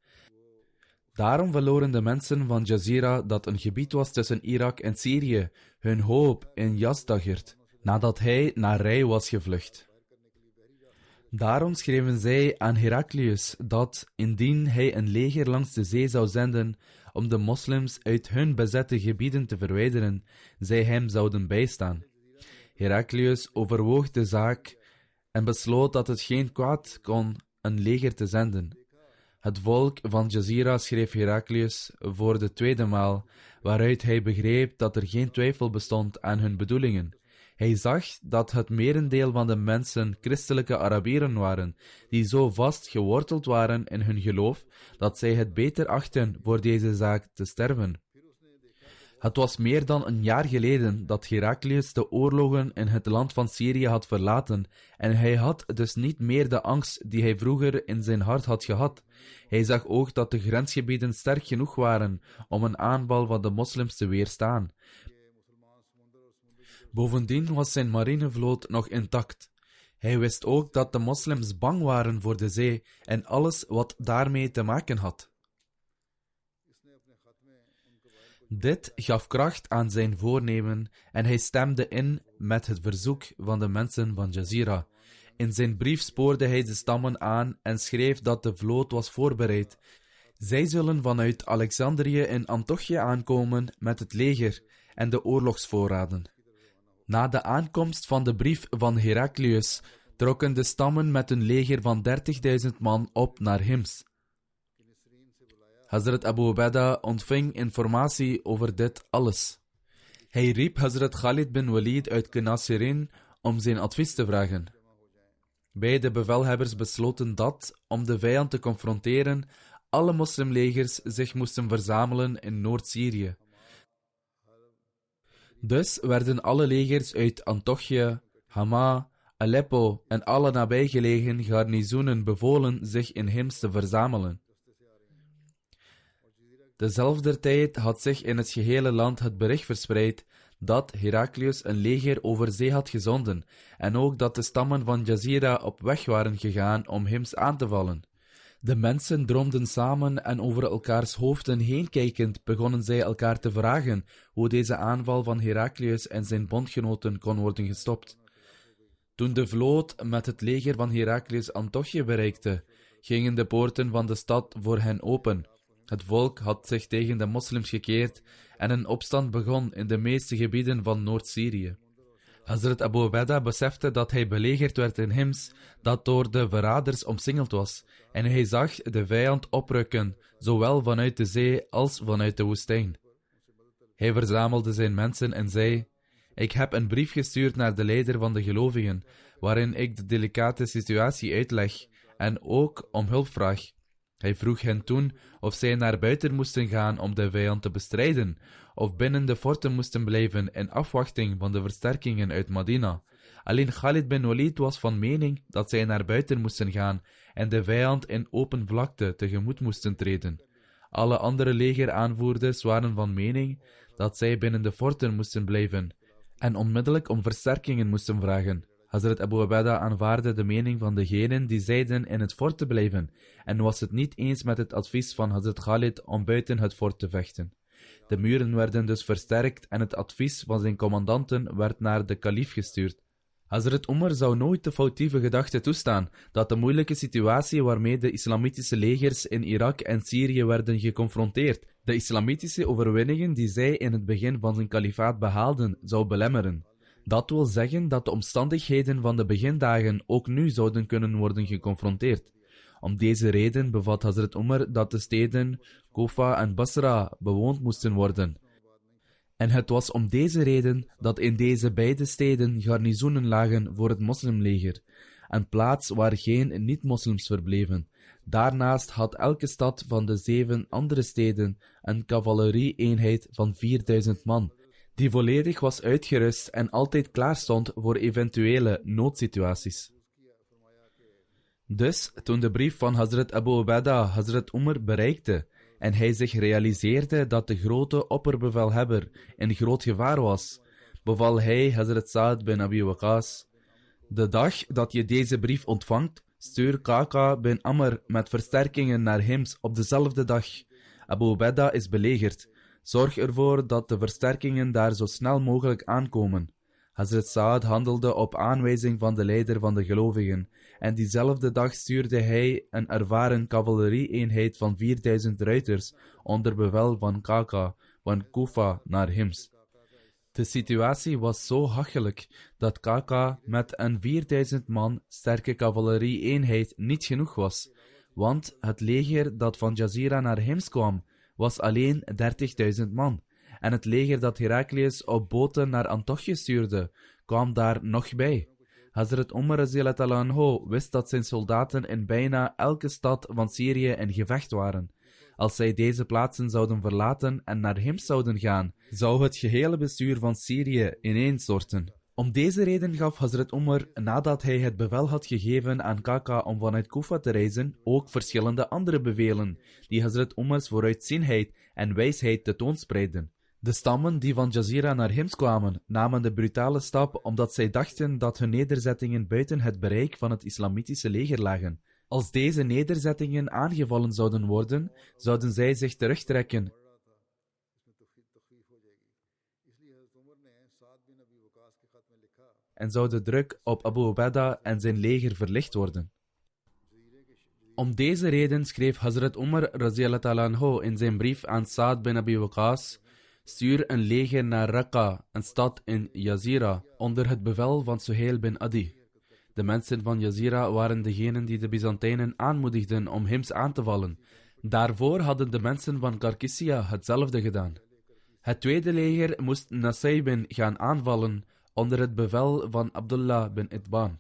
Speaker 2: Daarom verloren de mensen van Jazira, dat een gebied was tussen Irak en Syrië, hun hoop in Yazdagerd, nadat hij naar Rij was gevlucht. Daarom schreven zij aan Heraklius dat, indien hij een leger langs de zee zou zenden om de moslims uit hun bezette gebieden te verwijderen, zij hem zouden bijstaan. Heraklius overwoog de zaak en besloot dat het geen kwaad kon een leger te zenden. Het volk van Jazira schreef Heraklius voor de tweede maal, waaruit hij begreep dat er geen twijfel bestond aan hun bedoelingen. Hij zag dat het merendeel van de mensen christelijke Arabieren waren, die zo vast geworteld waren in hun geloof, dat zij het beter achten voor deze zaak te sterven. Het was meer dan een jaar geleden dat Heraklius de oorlogen in het land van Syrië had verlaten, en hij had dus niet meer de angst die hij vroeger in zijn hart had gehad. Hij zag ook dat de grensgebieden sterk genoeg waren om een aanval van de moslims te weerstaan. Bovendien was zijn marinevloot nog intact. Hij wist ook dat de moslims bang waren voor de zee en alles wat daarmee te maken had. Dit gaf kracht aan zijn voornemen en hij stemde in met het verzoek van de mensen van Jazira. In zijn brief spoorde hij de stammen aan en schreef dat de vloot was voorbereid. Zij zullen vanuit Alexandrië in Antiochië aankomen met het leger en de oorlogsvoorraden. Na de aankomst van de brief van Heraklius trokken de stammen met een leger van 30.000 man op naar Hims. Hazrat Abu Ubaidah ontving informatie over dit alles. Hij riep Hazrat Khalid bin Walid uit Qanasirin om zijn advies te vragen. Beide bevelhebbers besloten dat, om de vijand te confronteren, alle moslimlegers zich moesten verzamelen in Noord-Syrië. Dus werden alle legers uit Antiochië, Hama, Aleppo en alle nabijgelegen garnizoenen bevolen zich in Hims te verzamelen. Tezelfde tijd had zich in het gehele land het bericht verspreid dat Heraklius een leger over zee had gezonden en ook dat de stammen van Jazira op weg waren gegaan om Hims aan te vallen. De mensen droomden samen en over elkaars hoofden heen kijkend begonnen zij elkaar te vragen hoe deze aanval van Heraklius en zijn bondgenoten kon worden gestopt. Toen de vloot met het leger van Heraklius Antiochië bereikte, gingen de poorten van de stad voor hen open. Het volk had zich tegen de moslims gekeerd en een opstand begon in de meeste gebieden van Noord-Syrië. Hazrat Abu Ubaidah besefte dat hij belegerd werd in Hims, dat door de verraders omsingeld was, en hij zag de vijand oprukken, zowel vanuit de zee als vanuit de woestijn. Hij verzamelde zijn mensen en zei: Ik heb een brief gestuurd naar de leider van de gelovigen, waarin ik de delicate situatie uitleg en ook om hulp vraag. Hij vroeg hen toen of zij naar buiten moesten gaan om de vijand te bestrijden, of binnen de forten moesten blijven in afwachting van de versterkingen uit Madina. Alleen Khalid bin Walid was van mening dat zij naar buiten moesten gaan en de vijand in open vlakte tegemoet moesten treden. Alle andere legeraanvoerders waren van mening dat zij binnen de forten moesten blijven en onmiddellijk om versterkingen moesten vragen. Hazrat Abu Ubaidah aanvaarde de mening van degenen die zeiden in het fort te blijven en was het niet eens met het advies van Hazrat Khalid om buiten het fort te vechten. De muren werden dus versterkt en het advies van zijn commandanten werd naar de kalief gestuurd. Hazrat Umar zou nooit de foutieve gedachte toestaan dat de moeilijke situatie waarmee de islamitische legers in Irak en Syrië werden geconfronteerd, de islamitische overwinningen die zij in het begin van zijn kalifaat behaalden, zou belemmeren. Dat wil zeggen dat de omstandigheden van de begindagen ook nu zouden kunnen worden geconfronteerd. Om deze reden bevat Hazrat Umar dat de steden Kufa en Basra bewoond moesten worden. En het was om deze reden dat in deze beide steden garnizoenen lagen voor het moslimleger, een plaats waar geen niet-moslims verbleven. Daarnaast had elke stad van de 7 andere steden een cavalerie-eenheid van 4000 man, die volledig was uitgerust en altijd klaar stond voor eventuele noodsituaties. Dus, toen de brief van Hazrat Abu Ubaidah Hazrat Umar bereikte, en hij zich realiseerde dat de grote opperbevelhebber in groot gevaar was, beval hij Hazrat Sa'd bin Abi Waqqas: de dag dat je deze brief ontvangt, stuur Qaqa bin Amr met versterkingen naar Hims op dezelfde dag. Abu Ubaidah is belegerd. Zorg ervoor dat de versterkingen daar zo snel mogelijk aankomen. Hazrat Sa'd handelde op aanwijzing van de leider van de gelovigen, en diezelfde dag stuurde hij een ervaren cavalerie-eenheid van 4000 ruiters onder bevel van Qaqa van Kufa naar Hims. De situatie was zo hachelijk dat Qaqa met een 4000 man sterke cavalerie-eenheid niet genoeg was, want het leger dat van Jazira naar Hims kwam, was alleen 30.000 man. En het leger dat Heraklius op boten naar Antiochië stuurde, kwam daar nog bij. Hazrat Umar radhiyallahu anhu wist dat zijn soldaten in bijna elke stad van Syrië in gevecht waren. Als zij deze plaatsen zouden verlaten en naar Hims zouden gaan, zou het gehele bestuur van Syrië ineenstorten. Om deze reden gaf Hazrat Umar, nadat hij het bevel had gegeven aan Qaqa om vanuit Kufa te reizen, ook verschillende andere bevelen, die Hazrat Umars vooruitzienheid en wijsheid tentoonspreidden. De stammen die van Jazira naar Hims kwamen, namen de brutale stap omdat zij dachten dat hun nederzettingen buiten het bereik van het islamitische leger lagen. Als deze nederzettingen aangevallen zouden worden, zouden zij zich terugtrekken en zou de druk op Abu Ubaidah en zijn leger verlicht worden. Om deze reden schreef Hazrat Umar radhiyallahu anhu in zijn brief aan Sa'd bin Abi Waqqas: stuur een leger naar Raqqa, een stad in Jazira, onder het bevel van Suhail bin Adi. De mensen van Jazira waren degenen die de Byzantijnen aanmoedigden om Hims aan te vallen. Daarvoor hadden de mensen van Karkissia hetzelfde gedaan. Het tweede leger moest Nasaybin gaan aanvallen, onder het bevel van Abdullah bin Itban.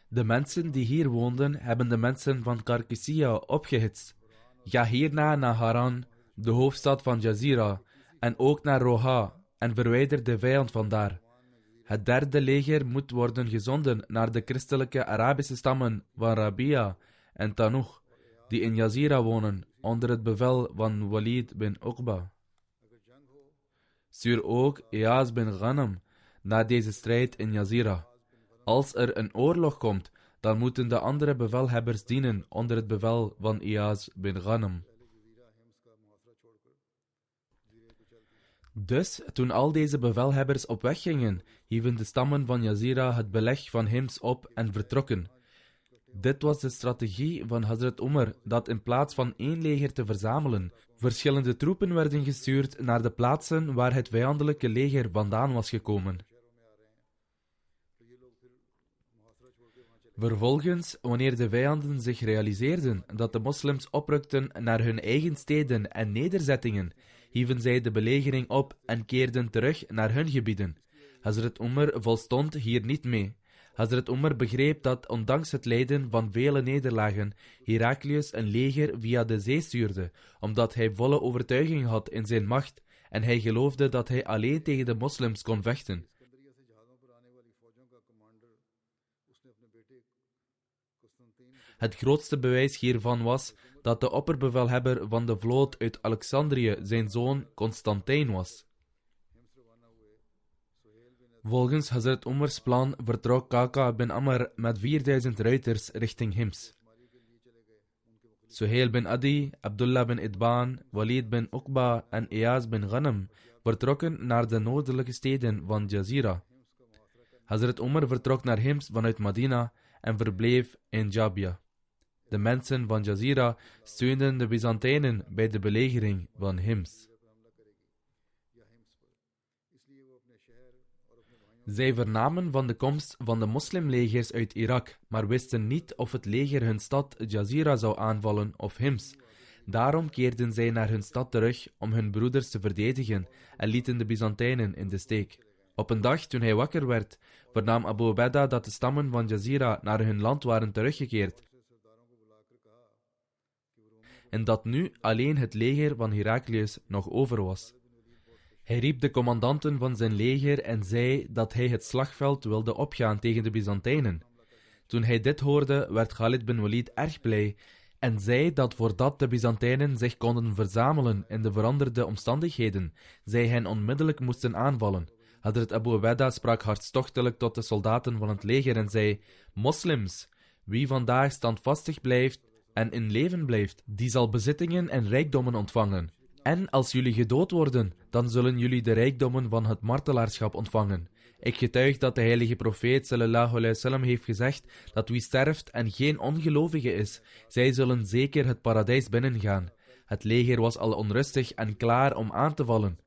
Speaker 2: De mensen die hier woonden, hebben de mensen van Karkissia opgehitst. Ga hierna naar Haran, de hoofdstad van Jazira, en ook naar Roha, en verwijder de vijand vandaar. Het derde leger moet worden gezonden naar de christelijke Arabische stammen van Rabia en Tanuch, die in Jazira wonen, onder het bevel van Walid bin Uqba. Stuur ook Iyaz bin Ghanam naar deze strijd in Jazira. Als er een oorlog komt, dan moeten de andere bevelhebbers dienen onder het bevel van Iyaz bin Ghanam. Dus, toen al deze bevelhebbers op weg gingen, hieven de stammen van Jazira het beleg van Hims op en vertrokken. Dit was de strategie van Hazrat Umar, dat in plaats van 1 leger te verzamelen, verschillende troepen werden gestuurd naar de plaatsen waar het vijandelijke leger vandaan was gekomen. Vervolgens, wanneer de vijanden zich realiseerden dat de moslims oprukten naar hun eigen steden en nederzettingen, hieven zij de belegering op en keerden terug naar hun gebieden. Hazrat Umar volstond hier niet mee. Hazrat Umar begreep dat, ondanks het lijden van vele nederlagen, Heraklius een leger via de zee stuurde, omdat hij volle overtuiging had in zijn macht en hij geloofde dat hij alleen tegen de moslims kon vechten. Het grootste bewijs hiervan was dat de opperbevelhebber van de vloot uit Alexandrië zijn zoon Constantijn was. Volgens Hazrat Umars plan vertrok Qaqa bin Amr met 4000 ruiters richting Hims. Suhail bin Adi, Abdullah bin Itban, Walid bin Uqba en Iyaz bin Ghanam vertrokken naar de noordelijke steden van Jazira. Hazrat Umar vertrok naar Hims vanuit Madina en verbleef in Jabia. De mensen van Jazira steunden de Byzantijnen bij de belegering van Hims. Zij vernamen van de komst van de moslimlegers uit Irak, maar wisten niet of het leger hun stad Jazira zou aanvallen of Hims. Daarom keerden zij naar hun stad terug om hun broeders te verdedigen en lieten de Byzantijnen in de steek. Op een dag, toen hij wakker werd, vernam Abu Ubaidah dat de stammen van Jazira naar hun land waren teruggekeerd en dat nu alleen het leger van Heraklius nog over was. Hij riep de commandanten van zijn leger en zei dat hij het slagveld wilde opgaan tegen de Byzantijnen. Toen hij dit hoorde, werd Khalid bin Walid erg blij en zei dat voordat de Byzantijnen zich konden verzamelen in de veranderde omstandigheden, zij hen onmiddellijk moesten aanvallen. Hadrat Abu Ubaidah sprak hartstochtelijk tot de soldaten van het leger en zei: Moslims, wie vandaag standvastig blijft en in leven blijft, die zal bezittingen en rijkdommen ontvangen. En als jullie gedood worden, dan zullen jullie de rijkdommen van het martelaarschap ontvangen. Ik getuig dat de heilige profeet sallallahu alaihi wasallam heeft gezegd dat wie sterft en geen ongelovige is, zij zullen zeker het paradijs binnengaan. Het leger was al onrustig en klaar om aan te vallen.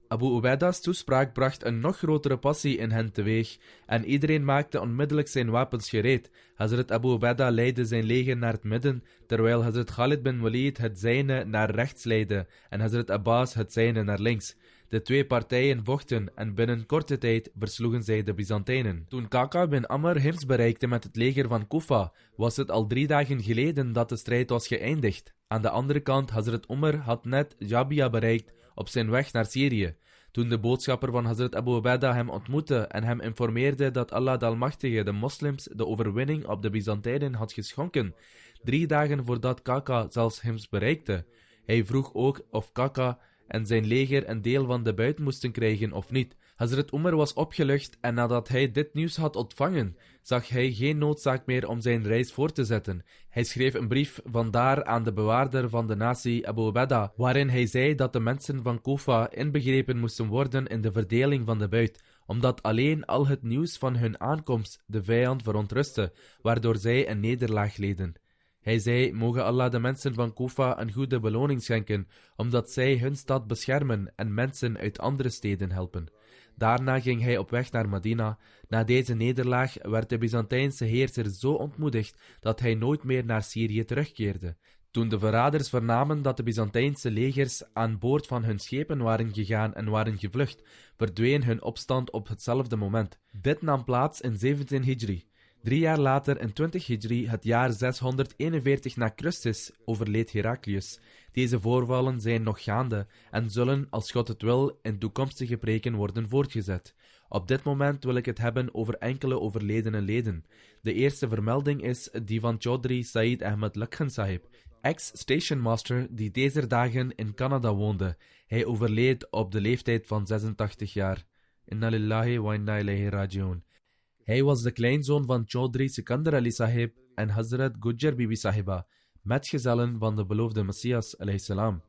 Speaker 2: Abu Ubaidah's toespraak bracht een nog grotere passie in hen teweeg en iedereen maakte onmiddellijk zijn wapens gereed. Hazrat Abu Ubaidah leidde zijn leger naar het midden, terwijl Hazrat Khalid bin Walid het zijne naar rechts leidde en Hazrat Abbas het zijne naar links. De twee partijen vochten en binnen korte tijd versloegen zij de Byzantijnen. Toen Kaka bin Amr Hims bereikte met het leger van Kufa, was het al 3 dagen geleden dat de strijd was geëindigd. Aan de andere kant, Hazrat Umar had net Jabia bereikt op zijn weg naar Syrië. Toen de boodschapper van Hazrat Abu Ubaidah hem ontmoette en hem informeerde dat Allah de Almachtige de moslims de overwinning op de Byzantijnen had geschonken, 3 dagen voordat Kaka zelfs Hims bereikte. Hij vroeg ook of Kaka en zijn leger een deel van de buit moesten krijgen of niet. Hazrat Umar was opgelucht en nadat hij dit nieuws had ontvangen, zag hij geen noodzaak meer om zijn reis voort te zetten. Hij schreef een brief vandaar aan de bewaarder van de natie Abu Ubaidah, waarin hij zei dat de mensen van Kufa inbegrepen moesten worden in de verdeling van de buit, omdat alleen al het nieuws van hun aankomst de vijand verontrustte, waardoor zij een nederlaag leden. Hij zei: mogen Allah de mensen van Kufa een goede beloning schenken, omdat zij hun stad beschermen en mensen uit andere steden helpen. Daarna ging hij op weg naar Medina. Na deze nederlaag werd de Byzantijnse heerser zo ontmoedigd dat hij nooit meer naar Syrië terugkeerde. Toen de verraders vernamen dat de Byzantijnse legers aan boord van hun schepen waren gegaan en waren gevlucht, verdween hun opstand op hetzelfde moment. Dit nam plaats in 17 Hijri. 3 jaar later, in 20 Hijri, het jaar 641 na Christus, overleed Heraklius. Deze voorvallen zijn nog gaande en zullen, als God het wil, in toekomstige preken worden voortgezet. Op dit moment wil ik het hebben over enkele overledene leden. De eerste vermelding is die van Chaudhry Said Ahmed Lakhan Sahib, ex-stationmaster die deze dagen in Canada woonde. Hij overleed op de leeftijd van 86 jaar. Inna lillahi wa inna ilayhi raji'un. Hij was de kleinzoon van Chaudhry Sikandar Ali Sahib en Hazrat Gujjar Bibi Sahiba, metgezellen van de beloofde Messias alayhi.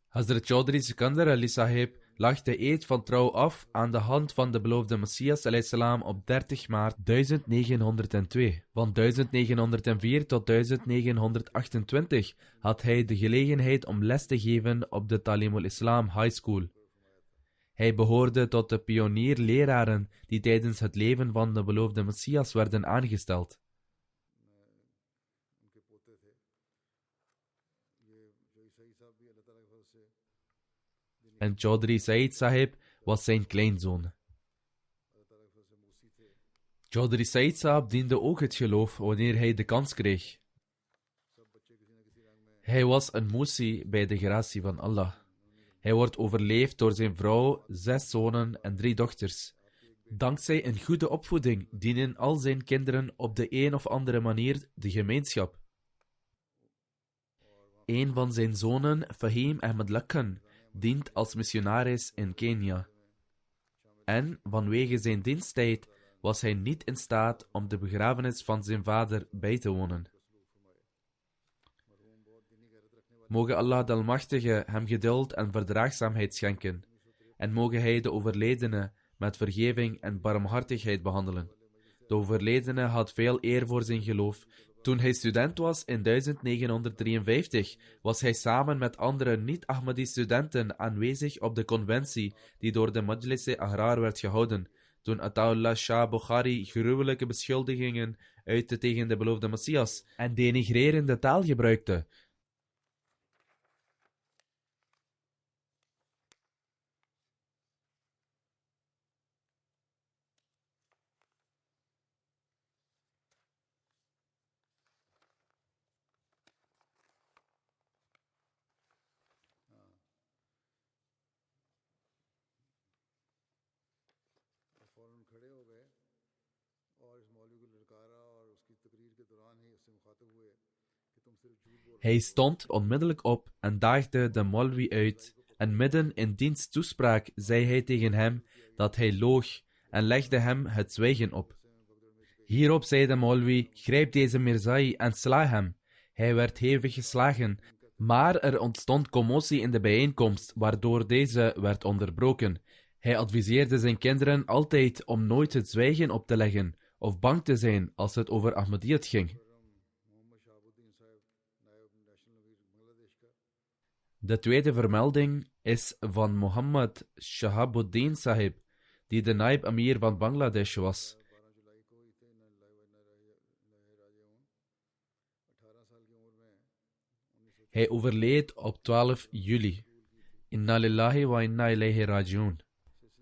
Speaker 2: Hazrat Chaudhry Sikandar Ali Sahib lag de eed van trouw af aan de hand van de beloofde Messias alayhi op 30 maart 1902. Van 1904 tot 1928 had hij de gelegenheid om les te geven op de Talimul Islam High School. Hij behoorde tot de pionierleraren die tijdens het leven van de beloofde Messias werden aangesteld. En Chaudhry Said Sahib was zijn kleinzoon. Chaudhry Said Sahib diende ook het geloof wanneer hij de kans kreeg. Hij was een Musi bij de gratie van Allah. Hij wordt overleefd door zijn vrouw, 6 zonen en 3 dochters. Dankzij een goede opvoeding dienen al zijn kinderen op de een of andere manier de gemeenschap. Een van zijn zonen, Fahim Ahmed Lakhan, dient als missionaris in Kenia. En vanwege zijn diensttijd was hij niet in staat om de begrafenis van zijn vader bij te wonen. Mogen Allah de Almachtige hem geduld en verdraagzaamheid schenken, en mogen hij de overledene met vergeving en barmhartigheid behandelen. De overledene had veel eer voor zijn geloof, Toen hij student was in 1953, was hij samen met andere niet-Ahmadi-studenten aanwezig op de conventie die door de Majlis-e-Ahrar werd gehouden, toen Ataullah Shah Bukhari gruwelijke beschuldigingen uitte tegen de beloofde Messias en denigrerende taal gebruikte. Hij stond onmiddellijk op en daagde de Maulwi uit, en midden in diens toespraak zei hij tegen hem dat hij loog en legde hem het zwijgen op. Hierop zei de Maulwi: grijp deze Mirzai en sla hem. Hij werd hevig geslagen, maar er ontstond commotie in de bijeenkomst, waardoor deze werd onderbroken. Hij adviseerde zijn kinderen altijd om nooit het zwijgen op te leggen, of bang te zijn als het over Ahmadiyyat ging. De tweede vermelding is van Muhammad Shahabuddin Sahib, die de Naib Amir van Bangladesh was. Hij overleed op 12 juli. Inna lillahi wa inna ilayhi raji'un.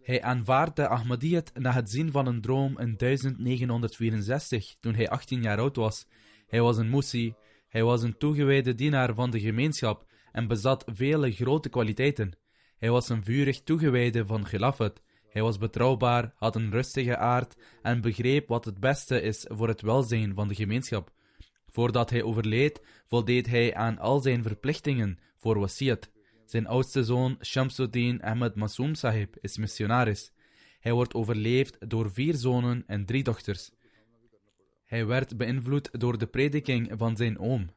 Speaker 2: Hij aanvaardde Ahmadiyyat na het zien van een droom in 1964, toen hij 18 jaar oud was. Hij was een Musi, hij was een toegewijde dienaar van de gemeenschap en bezat vele grote kwaliteiten. Hij was een vurig toegewijde van Khilafat. Hij was betrouwbaar, had een rustige aard en begreep wat het beste is voor het welzijn van de gemeenschap. Voordat hij overleed, voldeed hij aan al zijn verplichtingen voor wasiat. Zijn oudste zoon, Shamsuddin Ahmad Masoom Sahib, is missionaris. Hij wordt overleefd door 4 zonen en 3 dochters. Hij werd beïnvloed door de prediking van zijn oom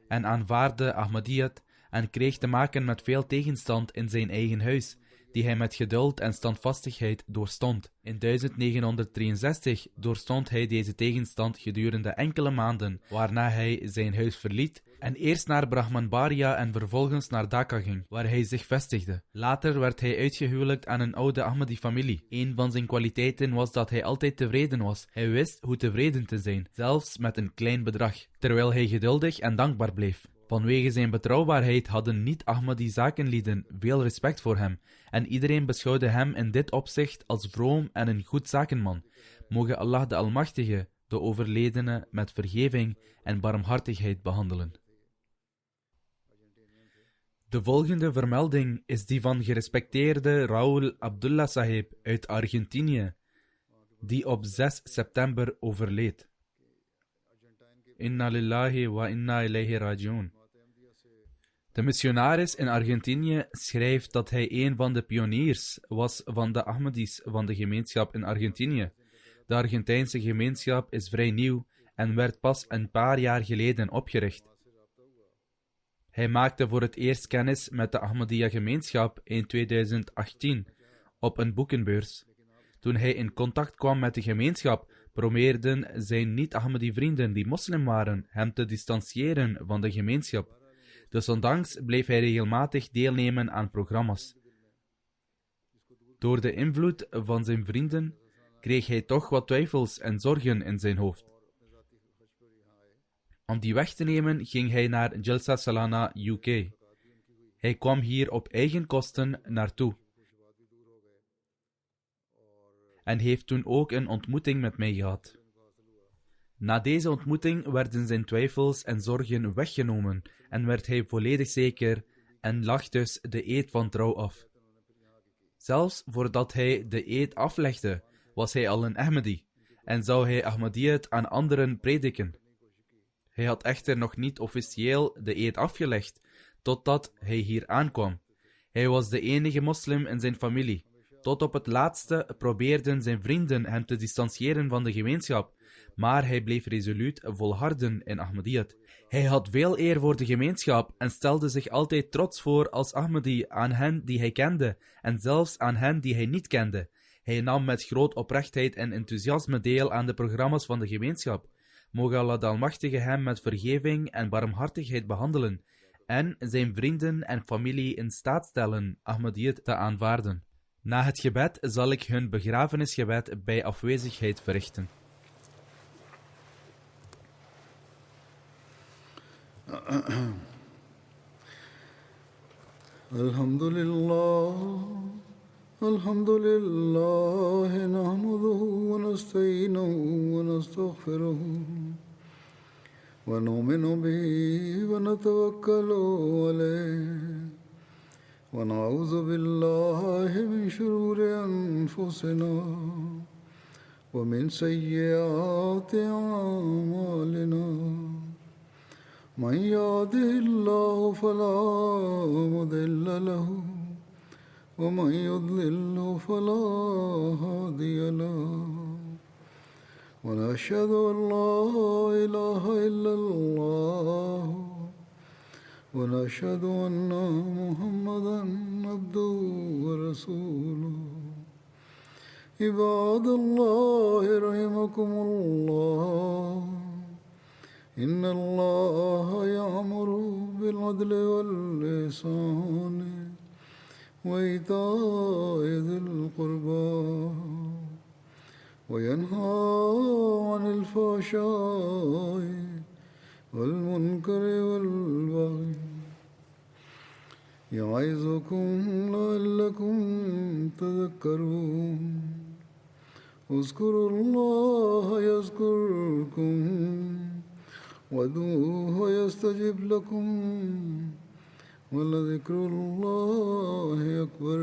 Speaker 2: en aanvaardde Ahmadiyyat en kreeg te maken met veel tegenstand in zijn eigen huis, die hij met geduld en standvastigheid doorstond. In 1963 doorstond hij deze tegenstand gedurende enkele maanden, waarna hij zijn huis verliet en eerst naar Brahmanbaria en vervolgens naar Dhaka ging, waar hij zich vestigde. Later werd hij uitgehuwelijkt aan een oude Ahmadi-familie. Een van zijn kwaliteiten was dat hij altijd tevreden was. Hij wist hoe tevreden te zijn, zelfs met een klein bedrag, terwijl hij geduldig en dankbaar bleef. Vanwege zijn betrouwbaarheid hadden niet-Ahmadi-zakenlieden veel respect voor hem, en iedereen beschouwde hem in dit opzicht als vroom en een goed zakenman. Moge Allah de Almachtige de overledene met vergeving en barmhartigheid behandelen. De volgende vermelding is die van gerespecteerde Raoul Abdullah Sahib uit Argentinië, die op 6 september overleed. Inna lillahi wa inna ilayhi raji'un. De missionaris in Argentinië schrijft dat hij een van de pioniers was van de Ahmadis van de gemeenschap in Argentinië. De Argentijnse gemeenschap is vrij nieuw en werd pas een paar jaar geleden opgericht. Hij maakte voor het eerst kennis met de Ahmadiyya-gemeenschap in 2018 op een boekenbeurs. Toen hij in contact kwam met de gemeenschap, probeerden zijn niet-Ahmadi-vrienden die moslim waren hem te distancieren van de gemeenschap. Desondanks bleef hij regelmatig deelnemen aan programma's. Door de invloed van zijn vrienden kreeg hij toch wat twijfels en zorgen in zijn hoofd. Om die weg te nemen ging hij naar Jalsa Salana, UK. Hij kwam hier op eigen kosten naartoe. En heeft toen ook een ontmoeting met mij gehad. Na deze ontmoeting werden zijn twijfels en zorgen weggenomen en werd hij volledig zeker en lag dus de eed van trouw af. Zelfs voordat hij de eed aflegde, was hij al een Ahmadi en zou hij Ahmadiyyat aan anderen prediken. Hij had echter nog niet officieel de eed afgelegd, totdat hij hier aankwam. Hij was de enige moslim in zijn familie. Tot op het laatste probeerden zijn vrienden hem te distancieren van de gemeenschap, maar hij bleef resoluut volharden in Ahmadiyyat. Hij had veel eer voor de gemeenschap en stelde zich altijd trots voor als Ahmadi aan hen die hij kende en zelfs aan hen die hij niet kende. Hij nam met groot oprechtheid en enthousiasme deel aan de programma's van de gemeenschap. Mogen Allah de Almachtige hem met vergeving en barmhartigheid behandelen en zijn vrienden en familie in staat stellen Ahmadiyyat te aanvaarden. Na het gebed zal ik hun begrafenisgebed bij afwezigheid verrichten.
Speaker 1: Alhamdulillah, nahmaduhu wa nasta'inuhu wa nastaghfiruhu wa nu'minu bihi wa natawakkalu alayhi wa na'udhu billahi min shururi anfusina wa min sayyiati a'malina. من يهده الله فلا مضل له ومن يضلل فلا هادي له ونشهد أن لا إله إلا الله ونشهد أن محمدا عبده ورسوله. عباد الله رحمكم الله، إن الله يأمر بالعدل والإحسان وإيتاء ذي القربى وينهى عن الفحشاء والمنكر والبغي يعظكم لعلكم تذكرون. اذكروا الله يذكركم وادعوه يستجب لكم ولذكر الله أكبر.